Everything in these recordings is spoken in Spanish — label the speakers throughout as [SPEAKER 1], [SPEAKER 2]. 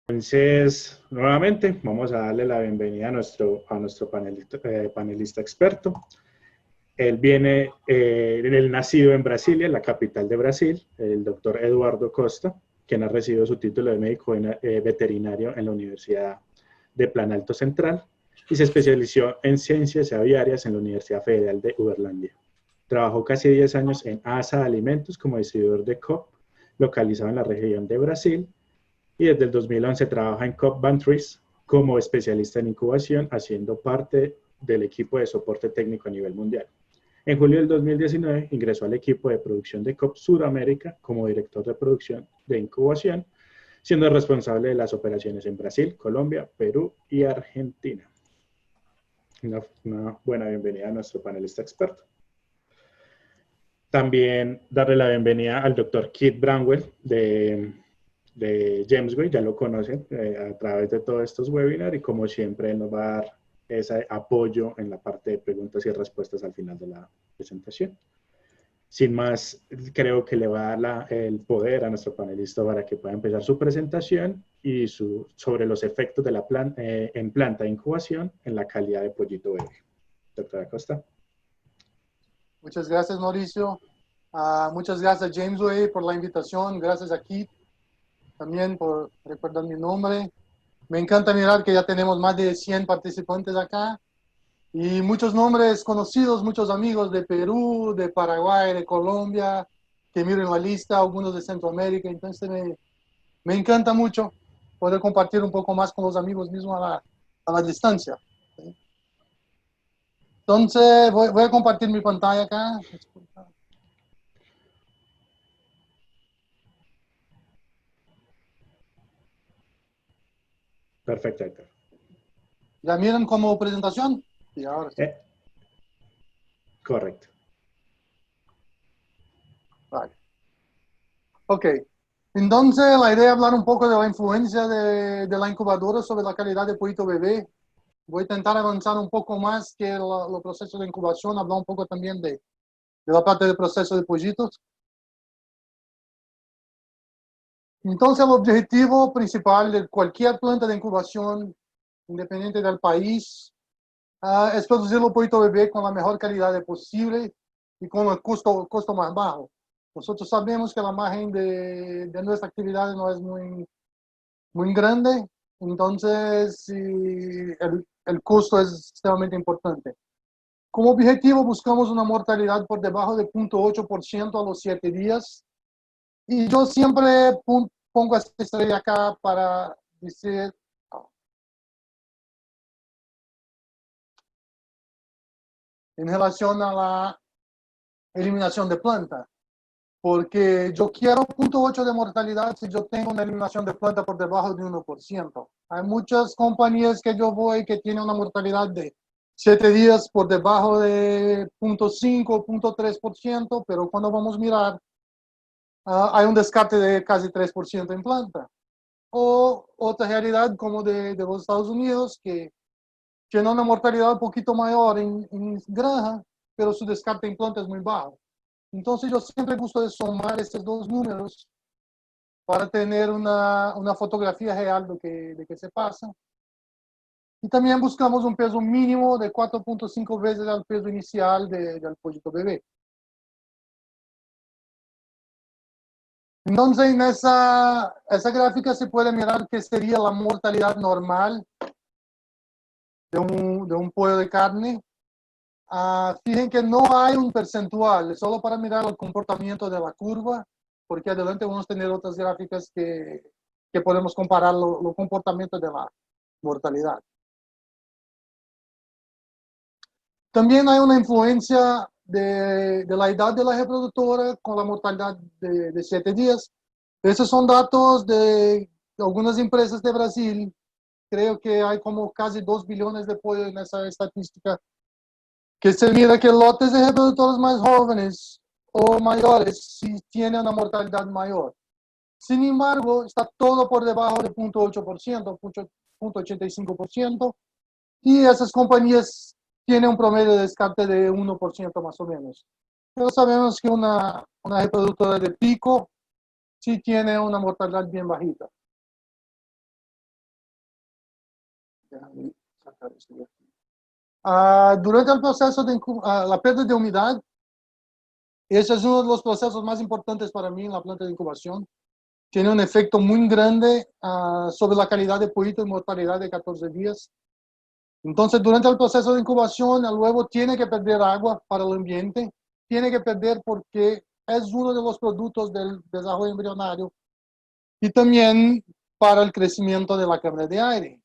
[SPEAKER 1] Entonces, nuevamente, vamos a darle la bienvenida a nuestro panelista experto. Él nacido en Brasilia, la capital de Brasil, el doctor Eduardo Costa, quien ha recibido su título de médico veterinario en la Universidad de Planalto Central y se especializó en ciencias aviarias en la Universidad Federal de Uberlândia. Trabajó casi 10 años en ASA Alimentos como distribuidor de COP, localizado en la región de Brasil, y desde el 2011 trabaja en COP Ventures como especialista en incubación, haciendo parte del equipo de soporte técnico a nivel mundial. En julio del 2019 ingresó al equipo de producción de COP Sudamérica como director de producción de incubación, siendo responsable de las operaciones en Brasil, Colombia, Perú y Argentina. Una buena bienvenida a nuestro panelista experto. También darle la bienvenida al doctor Keith Bramwell de Jamesway, ya lo conocen a través de todos estos webinars, y como siempre nos va a dar ese apoyo en la parte de preguntas y respuestas al final de la presentación. Sin más, creo que le va a dar el poder a nuestro panelista para que pueda empezar su presentación y sobre los efectos de la en planta de incubación en la calidad de pollito bebé. Doctora Costa.
[SPEAKER 2] Muchas gracias, Mauricio. Muchas gracias, Jamesway, por la invitación. Gracias a Keith también por recordar mi nombre. Me encanta mirar que ya tenemos más de 100 participantes acá y muchos nombres conocidos, muchos amigos de Perú, de Paraguay, de Colombia, que miren la lista, algunos de Centroamérica. Entonces me encanta mucho poder compartir un poco más con los amigos mismos a la distancia. Entonces voy a compartir mi pantalla acá.
[SPEAKER 1] Perfecto, Héctor.
[SPEAKER 2] ¿Ya miran como presentación? Sí, ahora sí.
[SPEAKER 1] Correcto.
[SPEAKER 2] Vale. Ok. Entonces, la idea es hablar un poco de la influencia de la incubadora sobre la calidad de pollito bebé. Voy a intentar avanzar un poco más que los procesos de incubación, hablar un poco también de la parte del proceso de pollitos. Entonces, el objetivo principal de cualquier planta de incubación, independiente del país, es producir el pollito bebé con la mejor calidad posible y con el costo más bajo. Nosotros sabemos que la margen de nuestra actividad no es muy grande, entonces sí, el costo es extremadamente importante. Como objetivo buscamos una mortalidad por debajo de 0.8% a los 7 días. Y yo siempre pongo esta estrella acá para decir en relación a la eliminación de planta. Porque yo quiero 0.8 de mortalidad si yo tengo una eliminación de planta por debajo de 1%. Hay muchas compañías que yo voy que tienen una mortalidad de 7 días por debajo de 0.5, 0.3%, pero cuando vamos a mirar, hay un descarte de casi 3% en planta. O otra realidad como de los Estados Unidos, que tiene una mortalidad un poquito mayor en granja, pero su descarte en planta es muy bajo. Entonces yo siempre gusto de sumar estos dos números para tener una fotografía real de que se pasa. Y también buscamos un peso mínimo de 4.5 veces el peso inicial del pollito bebé. Entonces en esa gráfica se puede mirar que sería la mortalidad normal de un pollo de carne. Fíjense que no hay un percentual, es solo para mirar el comportamiento de la curva, porque adelante vamos a tener otras gráficas que podemos comparar los comportamientos de la mortalidad. También hay una influencia de la edad de la reproductora con la mortalidad de 7 días. Esos son datos de algunas empresas de Brasil. Creo que hay como casi 2 billones de pollos en esa estadística, que se mira que lotes de reproductores más jóvenes o mayores sí tienen una mortalidad mayor. Sin embargo, está todo por debajo de 0.8%, 0.85%, y esas compañías tienen un promedio de descarte de 1% más o menos. Pero sabemos que una reproductora de pico sí tiene una mortalidad bien bajita. Déjame sacar esto de aquí. Durante el proceso de la pérdida de humedad, ese es uno de los procesos más importantes para mí en la planta de incubación. Tiene un efecto muy grande sobre la calidad de pollito y mortalidad de 14 días. Entonces, durante el proceso de incubación, el huevo tiene que perder agua para el ambiente, tiene que perder porque es uno de los productos del desarrollo embrionario y también para el crecimiento de la cámara de aire.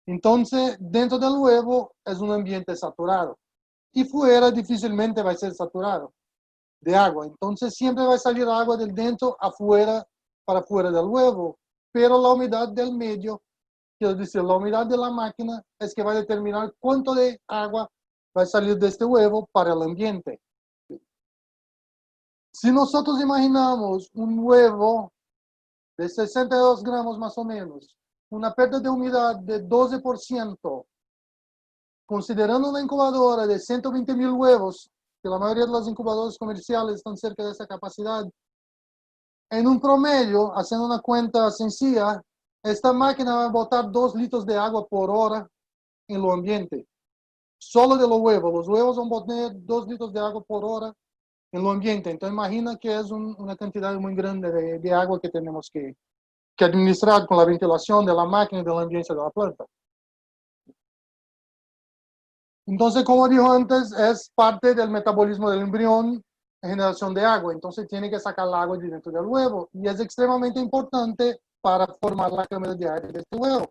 [SPEAKER 2] Entonces, dentro del huevo es un ambiente saturado y fuera difícilmente va a ser saturado de agua. Entonces, siempre va a salir agua del dentro afuera para afuera del huevo, pero la humedad del medio, quiero decir, la humedad de la máquina es que va a determinar cuánto de agua va a salir de este huevo para el ambiente. Si nosotros imaginamos un huevo de 62 gramos más o menos, una pérdida de humedad de 12%, considerando una incubadora de 120,000 huevos, que la mayoría de los incubadores comerciales están cerca de esa capacidad, en un promedio, haciendo una cuenta sencilla, esta máquina va a botar 2 litros de agua por hora en el ambiente. Solo de los huevos. Los huevos van a botar 2 litros de agua por hora en el ambiente. Entonces imagina que es una cantidad muy grande de agua que tenemos que administrar con la ventilación de la máquina y del ambiente de la planta. Entonces, como dijo antes, es parte del metabolismo del embrión, generación de agua. Entonces, tiene que sacar el agua de dentro del huevo. Y es extremadamente importante para formar la cámara de aire de este huevo.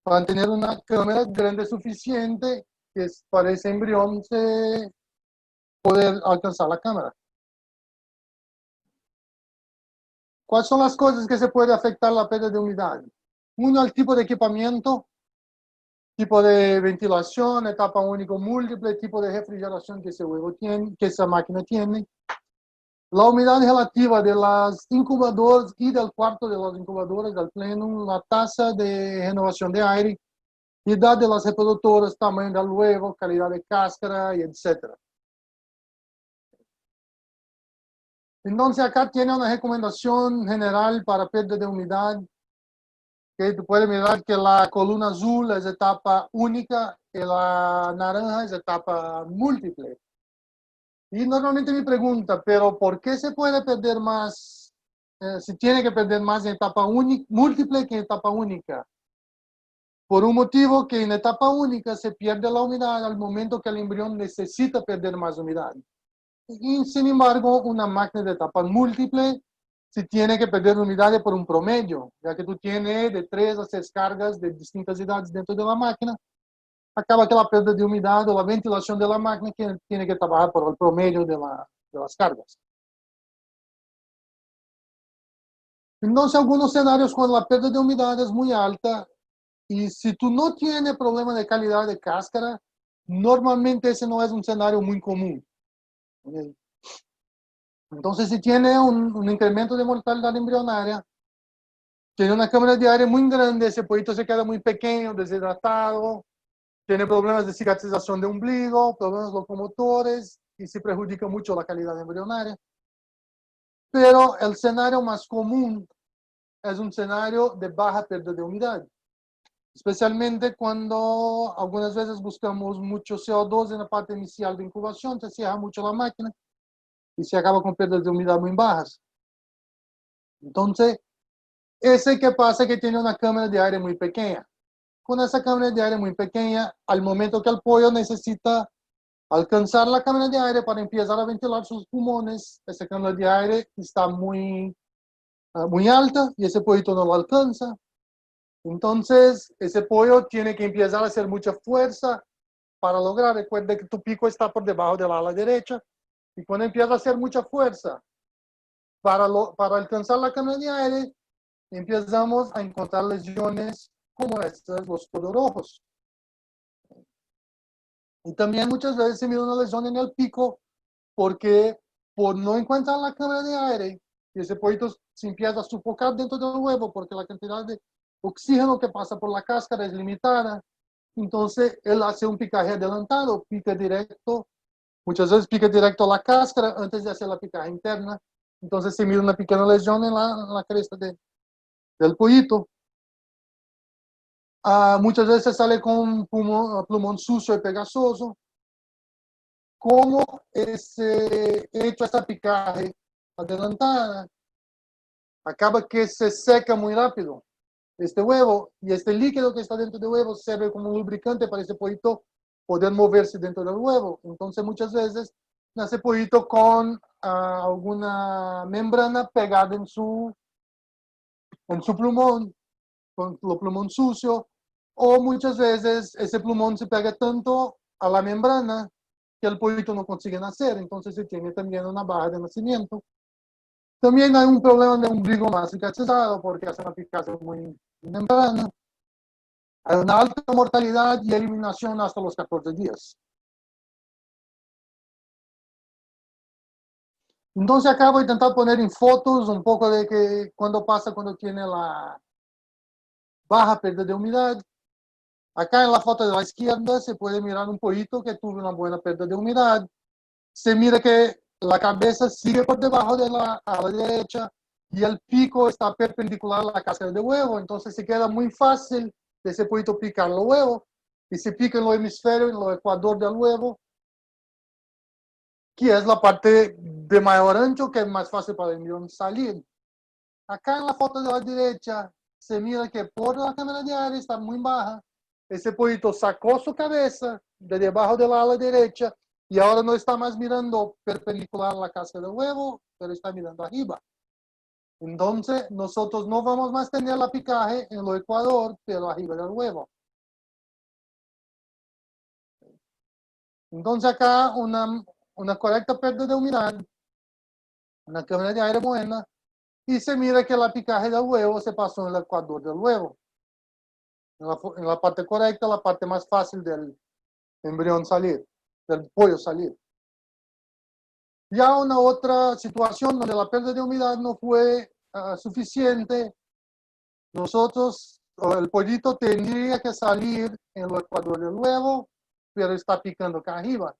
[SPEAKER 2] Para tener una cámara grande suficiente que para ese embrión poder alcanzar la cámara. ¿Cuáles son las cosas que se puede afectar la pérdida de humedad? Uno, el tipo de equipamiento, tipo de ventilación, etapa única múltiple, tipo de refrigeración que ese huevo tiene, que esa máquina tiene. La humedad relativa de las incubadoras y del cuarto de las incubadoras del plenum, la tasa de renovación de aire, edad de las reproductoras, tamaño del huevo, calidad de cáscara y etc. Entonces acá tiene una recomendación general para pérdida de humedad, que tú puedes mirar que la columna azul es etapa única y la naranja es etapa múltiple. Y normalmente me pregunta, pero ¿por qué se puede perder más, si tiene que perder más en etapa múltiple que en etapa única? Por un motivo que en etapa única se pierde la humedad al momento que el embrión necesita perder más humedad. Y sin embargo, una máquina de etapa múltiple se tiene que perder humedad por un promedio, ya que tú tienes de 3 a 6 cargas de distintas edades dentro de la máquina, acaba que la pérdida de humedad o la ventilación de la máquina que tiene que trabajar por el promedio de las cargas. Entonces, algunos escenarios cuando la pérdida de humedad es muy alta y si tú no tienes problema de calidad de cáscara, normalmente ese no es un escenario muy común. Entonces, si tiene un incremento de mortalidad embrionaria, tiene una cámara de aire muy grande, ese pollito se queda muy pequeño, deshidratado, tiene problemas de cicatrización de ombligo, problemas locomotores y se perjudica mucho la calidad embrionaria. Pero el escenario más común es un escenario de baja pérdida de humedad, especialmente cuando algunas veces buscamos mucho CO2 en la parte inicial de incubación, se cierra mucho la máquina y se acaba con pérdidas de humedad muy bajas. Entonces, ese que pasa que tiene una cámara de aire muy pequeña. Con esa cámara de aire muy pequeña, al momento que el pollo necesita alcanzar la cámara de aire para empezar a ventilar sus pulmones, esa cámara de aire está muy alta y ese pollito no lo alcanza. Entonces, ese pollo tiene que empezar a hacer mucha fuerza para lograr. Recuerda que tu pico está por debajo del ala derecha y cuando empieza a hacer mucha fuerza para alcanzar la cámara de aire, empezamos a encontrar lesiones como estas, los codorojos. Y también muchas veces se mira una lesión en el pico porque por no encontrar la cámara de aire, y ese pollito se empieza a sofocar dentro del huevo porque la cantidad de oxígeno que pasa por la cáscara es limitada. Entonces él hace un picaje adelantado, pica directo, muchas veces pica directo a la cáscara antes de hacer la picaje interna. Entonces se mira una pequeña lesión en la cresta del pollito. Muchas veces sale con un plumón sucio y pegajoso. ¿Cómo es hecho esta picaje adelantada? Acaba que se seca muy rápido este huevo, y este líquido que está dentro del huevo sirve como un lubricante para ese pollito poder moverse dentro del huevo. Entonces muchas veces nace pollito con alguna membrana pegada en su plumón, con el plumón sucio, o muchas veces ese plumón se pega tanto a la membrana que el pollito no consigue nacer, entonces se tiene también una baja de nacimiento. También hay un problema de ombligo más cicatrizado porque hace una picada muy temprana. Hay una alta mortalidad y eliminación hasta los 14 días. Entonces acá voy a intentar poner en fotos un poco de que cuando pasa cuando tiene la baja pérdida de humedad. Acá en la foto de la izquierda se puede mirar un pollito que tuvo una buena pérdida de humedad. Se mira que la cabeza sigue por debajo de a la derecha y el pico está perpendicular a la cáscara de huevo. Entonces se queda muy fácil de ese pollito picar los huevos y se pica en el hemisferio, en el ecuador del huevo, que es la parte de mayor ancho, que es más fácil para el embrión salir. Acá en la foto de la derecha se mira que por la cámara de aire está muy baja. Ese pollito sacó su cabeza de debajo de la ala derecha y ahora no está más mirando perpendicular a la cáscara del huevo, pero está mirando arriba. Entonces, nosotros no vamos más a tener la picaje en el ecuador, pero arriba del huevo. Entonces, acá una correcta pérdida de humedad, una cámara de aire buena, y se mira que la picaje del huevo se pasó en el ecuador del huevo. En la parte correcta, la parte más fácil del embrión salir, del pollo salir. Ya una otra situación donde la pérdida de humedad no fue suficiente, nosotros, el pollito tendría que salir en el ecuador del huevo, pero está picando acá arriba.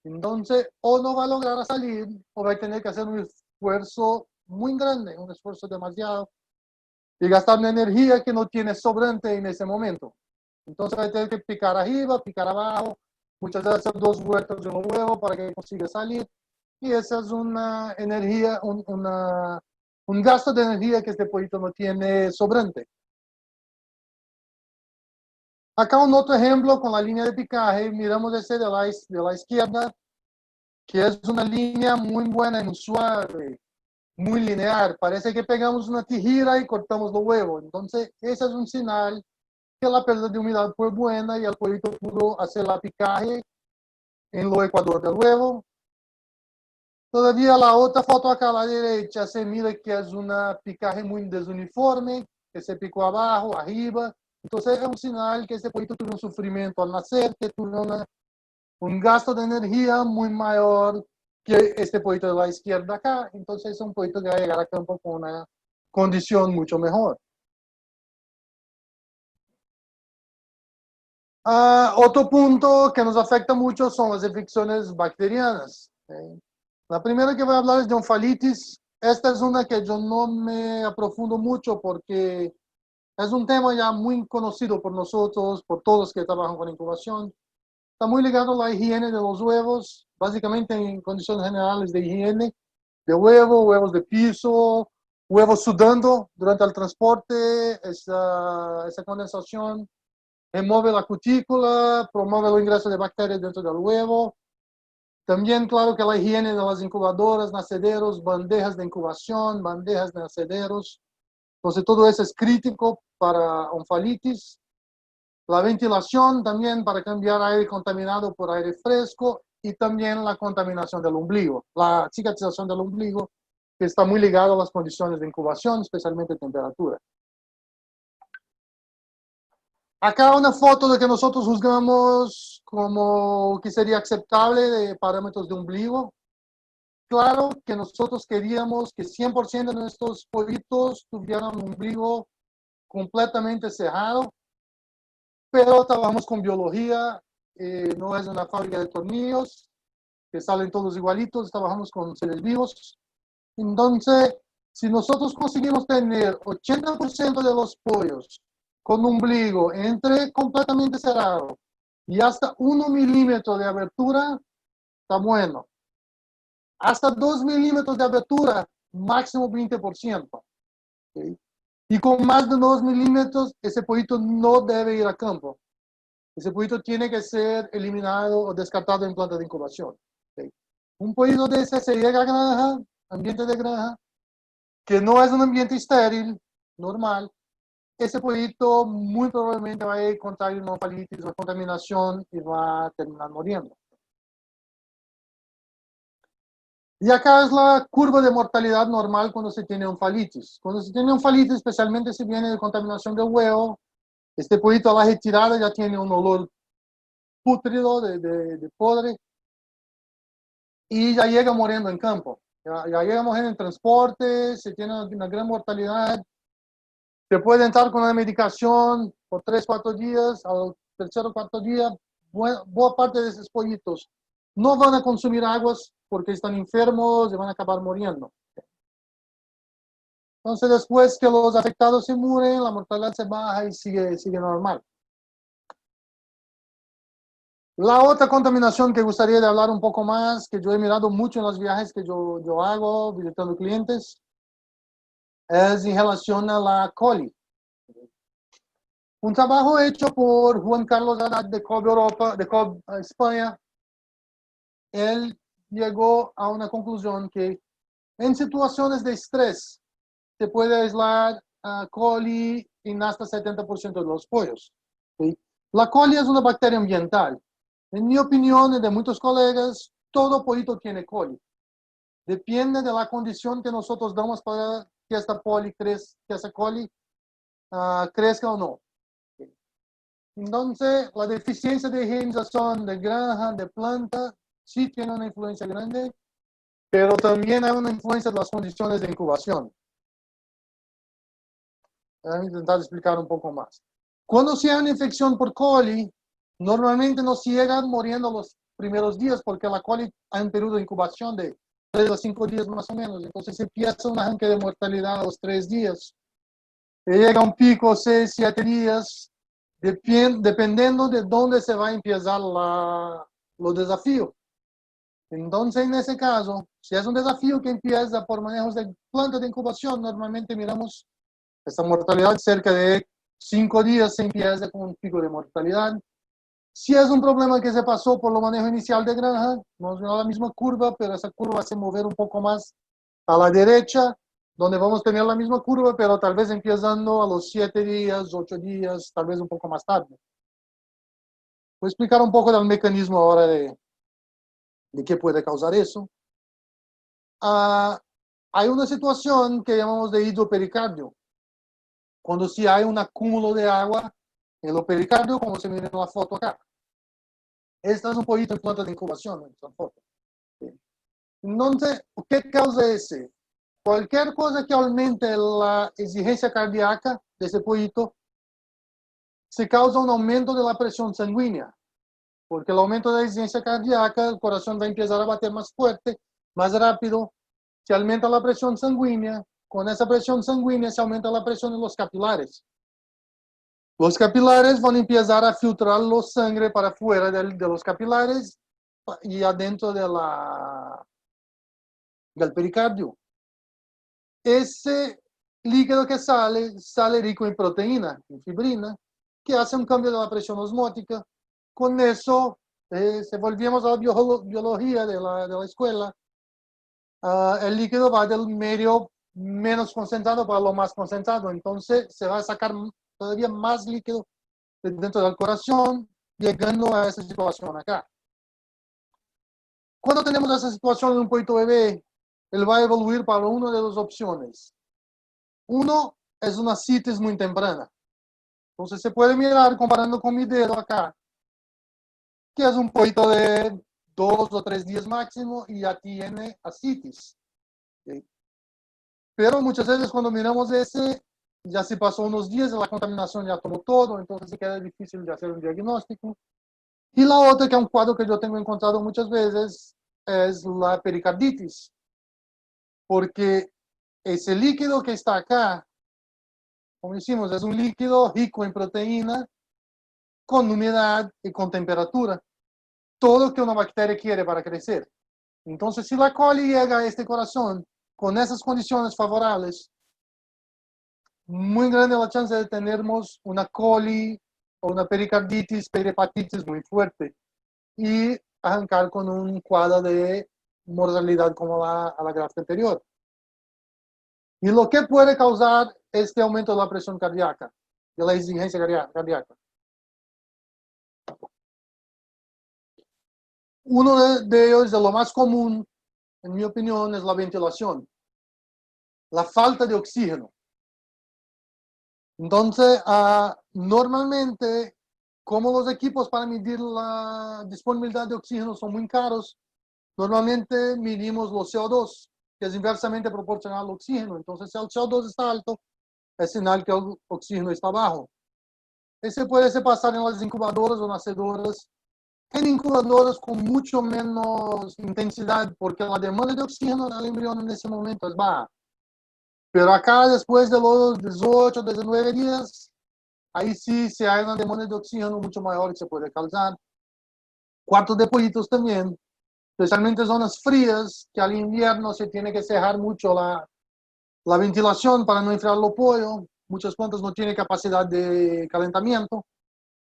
[SPEAKER 2] Entonces, o no va a lograr salir, o va a tener que hacer un esfuerzo muy grande, un esfuerzo demasiado, y gastar una energía que no tiene sobrante en ese momento. Entonces va a tener que picar arriba, picar abajo, muchas veces hacer 2 vueltas de un huevo para que consiga salir. Y esa es una energía, un gasto de energía que este pollito no tiene sobrante. Acá un otro ejemplo con la línea de picaje, miramos ese de la izquierda, que es una línea muy buena, muy suave, muy lineal. Parece que pegamos una tijera y cortamos los huevos. Entonces, ese es un señal que la pérdida de humedad fue buena y el pollito pudo hacer la picaje en el ecuador del huevo. Todavía la otra foto acá a la derecha se mira que es una picaje muy desuniforme, que se picó abajo, arriba. Entonces es un señal que ese pollito tuvo un sufrimiento al nacer, que tuvo un gasto de energía muy mayor que este pollito de la izquierda acá. Entonces es un pollito que va a llegar a campo con una condición mucho mejor. Otro punto que nos afecta mucho son las infecciones bacterianas. La primera que voy a hablar es de onfalitis. Esta es una que yo no me aprofundo mucho porque es un tema ya muy conocido por nosotros, por todos los que trabajan con incubación. Está muy ligado a la higiene de los huevos, básicamente en condiciones generales de higiene de huevo, huevos de piso, huevos sudando durante el transporte, esa condensación remueve la cutícula, promueve el ingreso de bacterias dentro del huevo. También, claro que la higiene de las incubadoras, nacederos, bandejas de incubación, bandejas de nacederos. Entonces, todo eso es crítico para onfalitis. La ventilación también para cambiar aire contaminado por aire fresco y también la contaminación del ombligo, la cicatrización del ombligo, que está muy ligado a las condiciones de incubación, especialmente temperatura. Acá una foto de que nosotros juzgamos como que sería aceptable de parámetros de ombligo. Claro que nosotros queríamos que 100% de nuestros pollitos tuvieran un ombligo completamente cerrado, pero trabajamos con biología, no es una fábrica de tornillos, que salen todos igualitos, trabajamos con seres vivos. Entonces, si nosotros conseguimos tener 80% de los pollos con ombligo entre completamente cerrado y hasta 1 milímetro de abertura, está bueno. Hasta 2 milímetros de abertura, máximo 20%. ¿Okay? Y con más de 2 milímetros, ese pollito no debe ir a campo. Ese pollito tiene que ser eliminado o descartado en planta de incubación. ¿Okay? Un pollito de ese se llega a granja, ambiente de granja, que no es un ambiente estéril, normal. Ese pollito muy probablemente va a encontrar una palitis, una contaminación y va a terminar muriendo. Y acá es la curva de mortalidad normal cuando se tiene un falitis. Cuando se tiene un falitis, especialmente si viene de contaminación del huevo, este pollito a la retirada ya tiene un olor pútrido de podre y ya llega muriendo en campo. Ya llega muriendo en transporte, se tiene una gran mortalidad. Se puede entrar con una medicación por 3, 4 días, al tercer o cuarto día, buena parte de esos pollitos no van a consumir aguas porque están enfermos y van a acabar muriendo. Entonces, después que los afectados se mueren, la mortalidad se baja y sigue normal. La otra contaminación que gustaría de hablar un poco más, que yo he mirado mucho en los viajes que yo hago visitando clientes, es en relación a la coli. Un trabajo hecho por Juan Carlos Haddad de Cobb Europa, de Cobb España, él llegó a una conclusión que en situaciones de estrés se puede aislar coli en hasta 70% de los pollos. ¿Sí? La coli es una bacteria ambiental. En mi opinión y de muchos colegas, todo pollito tiene coli. Depende de la condición que nosotros damos para que esta coli crezca o no. Entonces, la deficiencia de higienización de granja, de planta, sí tiene una influencia grande, pero también hay una influencia de las condiciones de incubación. Voy a intentar explicar un poco más. Cuando se hay una infección por coli, normalmente no se llegan muriendo los primeros días porque la coli hay un periodo de incubación de 3 a 5 días más o menos. Entonces empieza un arranque de mortalidad a los 3 días. Y llega un pico 6, 7 días, dependiendo de dónde se va a empezar los desafíos. Entonces, en ese caso, si es un desafío que empieza por manejos de planta de incubación, normalmente miramos esta mortalidad cerca de 5 días se empieza con un pico de mortalidad. Si es un problema que se pasó por lo manejo inicial de granja, vamos a ver la misma curva, pero esa curva se mover un poco más a la derecha, donde vamos a tener la misma curva, pero tal vez empezando a los 7 días, 8 días, tal vez un poco más tarde. Voy a explicar un poco del mecanismo ahora de qué puede causar eso. Hay una situación que llamamos de hidropericardio. Cuando sí hay un acúmulo de agua en el pericardio, como se mira en la foto acá. Esta es un pollito en planta de incubación en esta foto. Entonces, ¿qué causa ese? Cualquier cosa que aumente la exigencia cardíaca de ese pollito, se causa un aumento de la presión sanguínea. Porque el aumento de la exigencia cardíaca, el corazón va a empezar a bater más fuerte, más rápido. Se aumenta la presión sanguínea. Con esa presión sanguínea se aumenta la presión en los capilares. Los capilares van a empezar a filtrar la sangre para afuera de los capilares y adentro del pericardio. Ese líquido que sale rico en proteína, en fibrina, que hace un cambio de la presión osmótica. Con eso, si volvemos a la biología de la escuela, el líquido va del medio menos concentrado para lo más concentrado. Entonces, se va a sacar todavía más líquido dentro del corazón, llegando a esa situación acá. Cuando tenemos esa situación en un pollito bebé, él va a evoluir para una de las opciones. Uno es una citis muy temprana. Entonces se puede mirar comparando con mi dedo acá, que es un pollito de 2 o 3 días máximo y ya tiene ascitis. ¿Okay? Pero muchas veces cuando miramos ese, ya se pasó unos días y la contaminación ya tomó todo, entonces se queda difícil de hacer un diagnóstico. Y la otra, que es un cuadro que yo tengo encontrado muchas veces, es la pericarditis. Porque ese líquido que está acá como decimos, es un líquido rico en proteína, con humedad y con temperatura. Todo lo que una bacteria quiere para crecer. Entonces, si la coli llega a este corazón con esas condiciones favorables, muy grande la chance de tenermos una coli o una pericarditis, perihepatitis muy fuerte y arrancar con un cuadro de mortalidad como a la gráfica anterior. ¿Y lo que puede causar este aumento de la presión cardíaca, de la exigencia cardíaca? Uno de ellos, de lo más común, en mi opinión, es la ventilación, la falta de oxígeno. Entonces, normalmente, como los equipos para medir la disponibilidad de oxígeno son muy caros, normalmente medimos los CO2, que es inversamente proporcional al oxígeno. Entonces, si el CO2 está alto, es señal que el oxígeno está bajo. Ese puede pasar en las incubadoras o nacedoras, en incubadoras con mucho menos intensidad, porque la demanda de oxígeno del embrión en ese momento es baja. Pero acá, después de los 18, 19 días, ahí sí se hay una demanda de oxígeno mucho mayor que se puede causar. Cuartos de pollitos también, especialmente zonas frías, que al invierno se tiene que cerrar mucho la ventilación para no enfriar los pollos. Muchas plantas no tienen capacidad de calentamiento,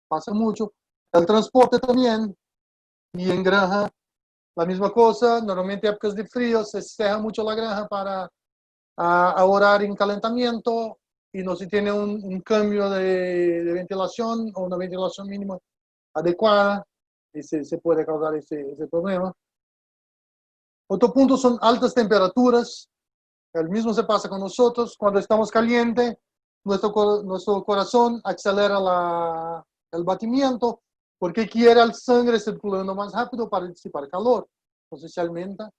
[SPEAKER 2] pasa mucho. El transporte también, y en granja, la misma cosa. Normalmente en épocas de frío se cierra mucho la granja para ahorrar en calentamiento y no se tiene un cambio de ventilación o una ventilación mínima adecuada y se puede causar ese problema. Otro punto son altas temperaturas. El mismo se pasa con nosotros. Cuando estamos calientes, nuestro corazón acelera el batimiento porque quiere el sangre circulando más rápido para disipar calor. Entonces se aumenta.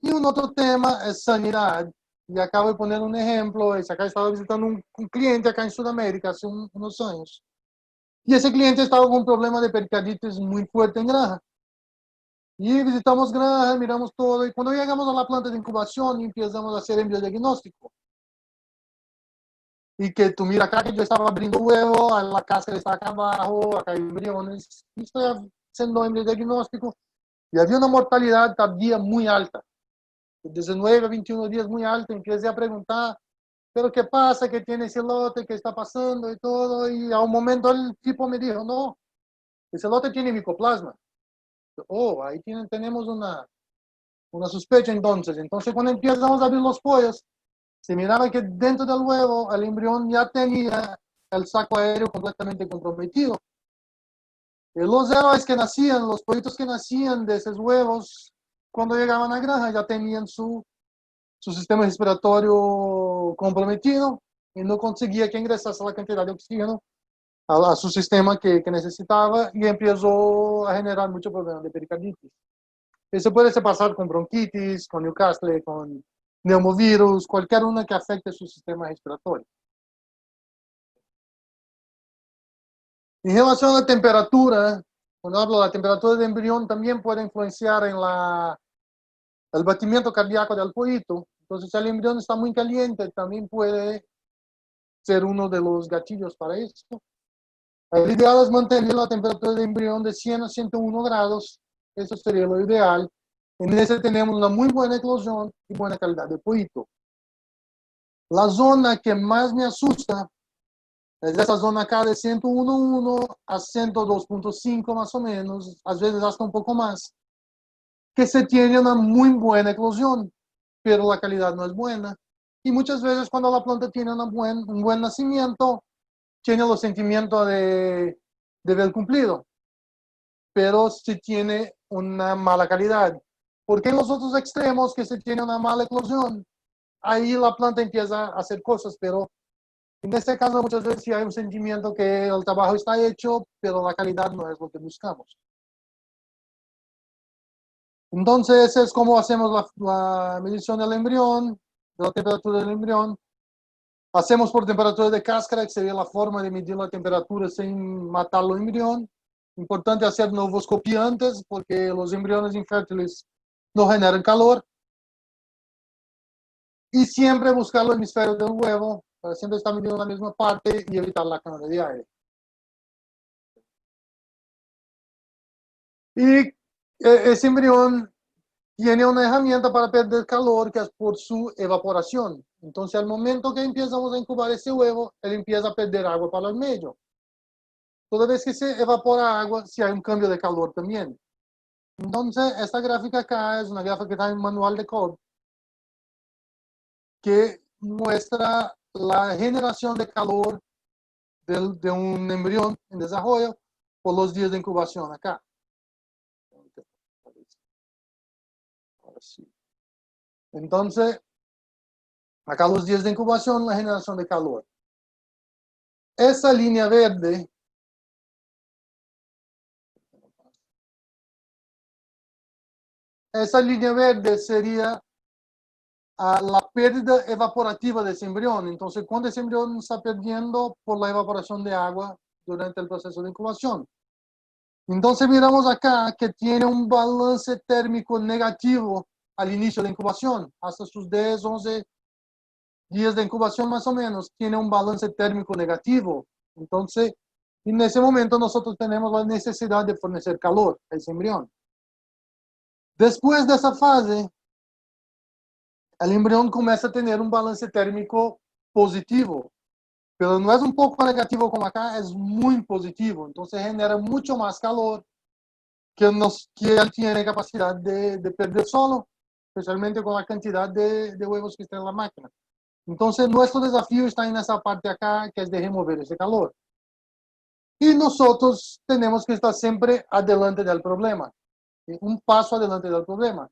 [SPEAKER 2] Y un otro tema es sanidad. Y acabo de poner un ejemplo. Acá estaba visitando un cliente acá en Sudamérica hace unos años. Y ese cliente estaba con un problema de pericarditis muy fuerte en granja. Y visitamos granja, miramos todo. Y cuando llegamos a la planta de incubación, empezamos a hacer embriodiagnóstico. Y que tú mira acá que yo estaba abriendo huevo, la cáscara está acá abajo, acá hay embriones. Y estoy haciendo embriodiagnóstico. Y había una mortalidad tardía muy alta. De 19 a 21 días muy alta. Empecé a preguntar, ¿pero qué pasa? ¿Qué tiene ese lote? ¿Qué está pasando? Y todo. Y a un momento el tipo me dijo, no, ese lote tiene micoplasma. Oh, ahí tenemos una sospecha entonces. Entonces cuando empezamos a abrir los pollos, se miraba que dentro del huevo el embrión ya tenía el saco aéreo completamente comprometido. Y los héroes que nacían, los pollitos que nacían de esos huevos, cuando llegaban a granja ya tenían su sistema respiratorio comprometido y no conseguía que ingresase la cantidad de oxígeno a su sistema que necesitaba y empezó a generar mucho problema de pericarditis. Eso puede pasar con bronquitis, con Newcastle, con neumovirus, cualquier una que afecte su sistema respiratorio. En relación a la temperatura, cuando hablo de la temperatura del embrión, también puede influenciar en el batimiento cardíaco del pollito. Entonces, si el embrión está muy caliente, también puede ser uno de los gatillos para esto. El ideal es mantener la temperatura del embrión de 100 a 101 grados. Eso sería lo ideal. En ese tenemos una muy buena eclosión y buena calidad de pollito. La zona que más me asusta es esa zona acá de 101.1 a 102.5 más o menos, a veces hasta un poco más, que se tiene una muy buena eclosión, pero la calidad no es buena. Y muchas veces cuando la planta tiene un buen nacimiento, tiene los sentimientos de deber cumplido, pero se tiene una mala calidad. Porque en los otros extremos que se tiene una mala eclosión, ahí la planta empieza a hacer cosas, pero en este caso muchas veces sí hay un sentimiento que el trabajo está hecho, pero la calidad no es lo que buscamos. Entonces es como hacemos la medición del embrión, de la temperatura del embrión. Hacemos por temperatura de cáscara, que sería la forma de medir la temperatura sin matar el embrión. Importante hacer novoscopia antes, porque los embriones infértiles no generan calor. Y siempre buscar el hemisferio del huevo, para siempre estar midiendo la misma parte y evitar la cámara de aire. Y ese embrión tiene una herramienta para perder calor que es por su evaporación. Entonces, al momento que empezamos a incubar ese huevo, él empieza a perder agua para el medio. Toda vez que se evapora agua, si hay un cambio de calor también. Entonces, esta gráfica acá es una gráfica que está en el manual de code que muestra la generación de calor de un embrión en desarrollo por los días de incubación acá. Ahora sí. Entonces, acá los días de incubación, la generación de calor. Esa línea verde sería la pérdida evaporativa de ese embrión. Entonces, cuando ese embrión está perdiendo por la evaporación de agua durante el proceso de incubación. Entonces, miramos acá que tiene un balance térmico negativo al inicio de incubación, hasta sus 10, 11 días de incubación más o menos, tiene un balance térmico negativo. Entonces, en ese momento nosotros tenemos la necesidad de fornecer calor a ese embrión. Después de esa fase, el embrión comienza a tener un balance térmico positivo, pero no es un poco negativo como acá, es muy positivo. Entonces genera mucho más calor que él tiene capacidad de perder solo, especialmente con la cantidad de huevos que está en la máquina. Entonces nuestro desafío está en esa parte acá, que es de remover ese calor. Y nosotros tenemos que estar siempre adelante del problema, un paso adelante del problema.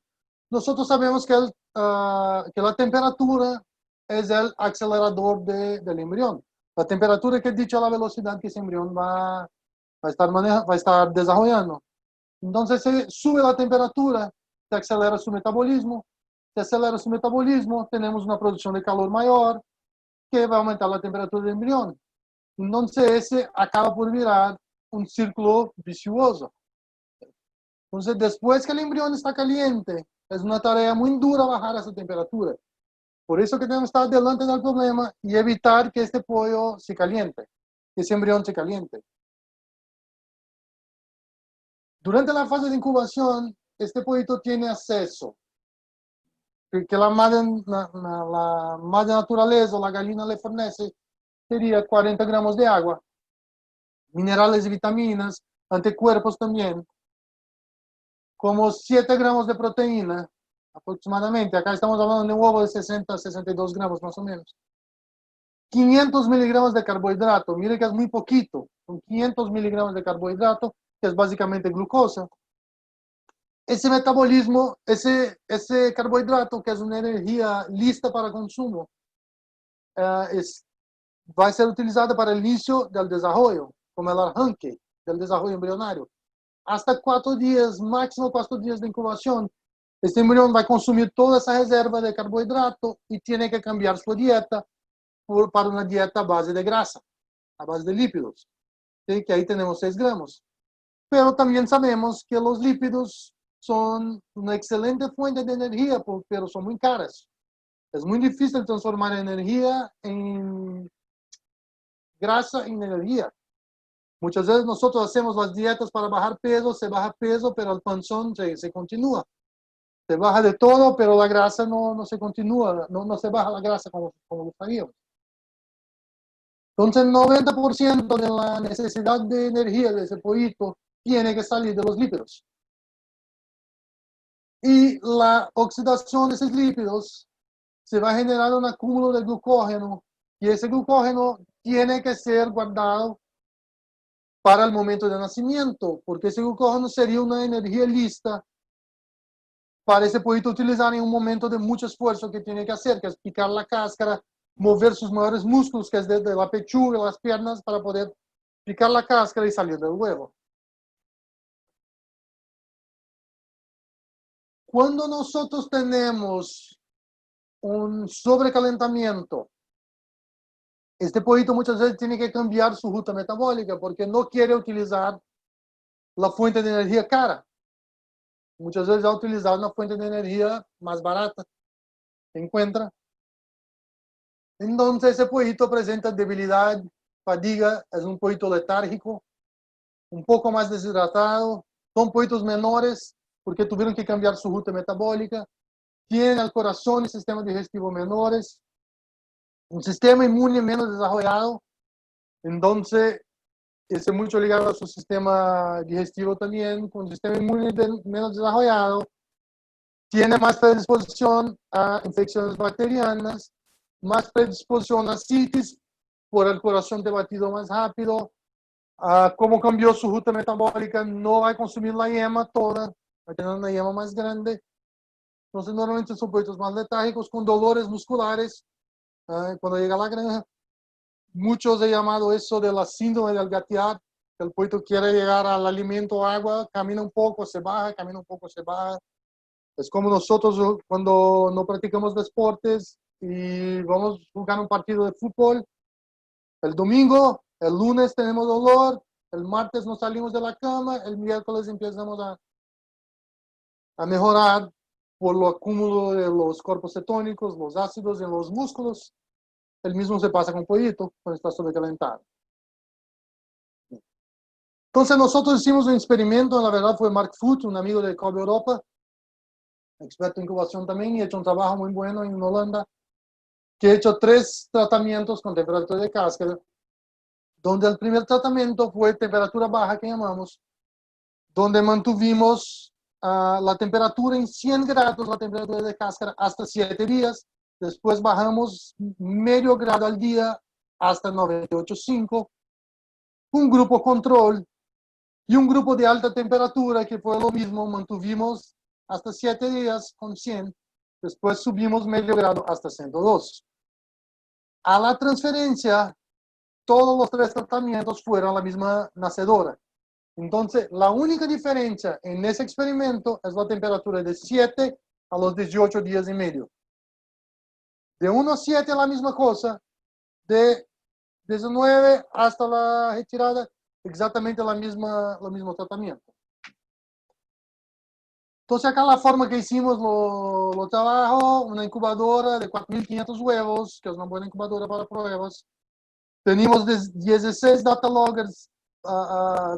[SPEAKER 2] Nosotros sabemos que la temperatura es el acelerador del embrión. La temperatura que dicho la velocidad que ese embrión va a estar desarrollando. Entonces, se sube la temperatura, se acelera su metabolismo. Se acelera su metabolismo, tenemos una producción de calor mayor que va a aumentar la temperatura del embrión. Entonces, ese acaba por virar un círculo vicioso. Entonces, después que el embrión está caliente, es una tarea muy dura bajar esa temperatura. Por eso que tenemos que estar delante del problema y evitar que este pollo se caliente, que ese embrión se caliente. Durante la fase de incubación, este pollito tiene acceso, que la madre naturaleza, la gallina le fornece, sería 40 gramos de agua, minerales y vitaminas, anticuerpos también, como 7 gramos de proteína, aproximadamente. Acá estamos hablando de un huevo de 60 a 62 gramos más o menos. 500 miligramos de carbohidrato, mire que es muy poquito, son 500 miligramos de carbohidrato, que es básicamente glucosa. Ese metabolismo, ese carbohidrato, que es una energía lista para consumo, va a ser utilizado para el inicio del desarrollo, como el arranque del desarrollo embrionario. Hasta 4 días, máximo 4 días de incubación, este embrión va a consumir toda esa reserva de carbohidrato y tiene que cambiar su dieta para una dieta a base de grasa, a base de lípidos, ¿sí? Que ahí tenemos 6 gramos. Pero también sabemos que los lípidos son una excelente fuente de energía, pero son muy caras. Es muy difícil transformar energía en grasa en energía. Muchas veces nosotros hacemos las dietas para bajar peso, se baja peso, pero el panzón se continúa. Se baja de todo, pero la grasa no se continúa, no se baja la grasa como gustaríamos. Entonces, el 90% de la necesidad de energía de ese pollito tiene que salir de los lípidos. Y la oxidación de esos lípidos se va a generar un acúmulo de glucógeno, y ese glucógeno tiene que ser guardado para el momento de nacimiento, porque ese glucógeno sería una energía lista para ese pollito utilizar en un momento de mucho esfuerzo que tiene que hacer, que es picar la cáscara, mover sus mayores músculos, que es desde la pechuga, las piernas, para poder picar la cáscara y salir del huevo. Cuando nosotros tenemos un sobrecalentamiento, este pollito muchas veces tiene que cambiar su ruta metabólica porque no quiere utilizar la fuente de energía cara. Muchas veces va a utilizar una fuente de energía más barata que encuentra. Entonces ese pollito presenta debilidad, fatiga, es un pollito letárgico, un poco más deshidratado, son pollitos menores porque tuvieron que cambiar su ruta metabólica, tienen el corazón y sistema digestivo menores, un sistema inmune menos desarrollado, entonces es mucho ligado a su sistema digestivo también, con un sistema inmune menos desarrollado, tiene más predisposición a infecciones bacterianas, más predisposición a citis por el corazón de batido más rápido, como cambió su ruta metabólica, no va a consumir la yema toda, va a tener una yema más grande. Entonces, normalmente son pollitos más letárgicos, con dolores musculares, cuando llega a la granja. Muchos han llamado eso de la síndrome del gatear, que el pollito quiere llegar al alimento, agua, camina un poco, se baja, camina un poco, se baja. Es como nosotros cuando no practicamos deportes y vamos a jugar un partido de fútbol. El domingo, el lunes tenemos dolor, el martes nos salimos de la cama, el miércoles empezamos a mejorar por lo acúmulo de los corpos cetónicos, los ácidos en los músculos. El mismo se pasa con el pollito cuando está sobrecalentado. Entonces nosotros hicimos un experimento, la verdad fue Mark Foot, un amigo de Kobe Europa, experto en incubación también, y ha hecho un trabajo muy bueno en Holanda, que ha hecho 3 tratamientos con temperatura de cáscara, donde el primer tratamiento fue temperatura baja, que llamamos, donde mantuvimos la temperatura en 100 grados, la temperatura de cáscara, hasta 7 días. Después bajamos medio grado al día hasta 98,5. Un grupo control y un grupo de alta temperatura, que fue lo mismo, mantuvimos hasta 7 días con 100. Después subimos medio grado hasta 102. A la transferencia, todos los 3 tratamientos fueron la misma nacedora. Entonces, la única diferencia en ese experimento es la temperatura de 7 a los 18 días y medio. De 1 a 7 la misma cosa, de 19 hasta la retirada, exactamente el mismo tratamiento. Entonces, acá la forma que hicimos lo trabajo, una incubadora de 4.500 huevos, que es una buena incubadora para pruebas. Tenemos 16 data loggers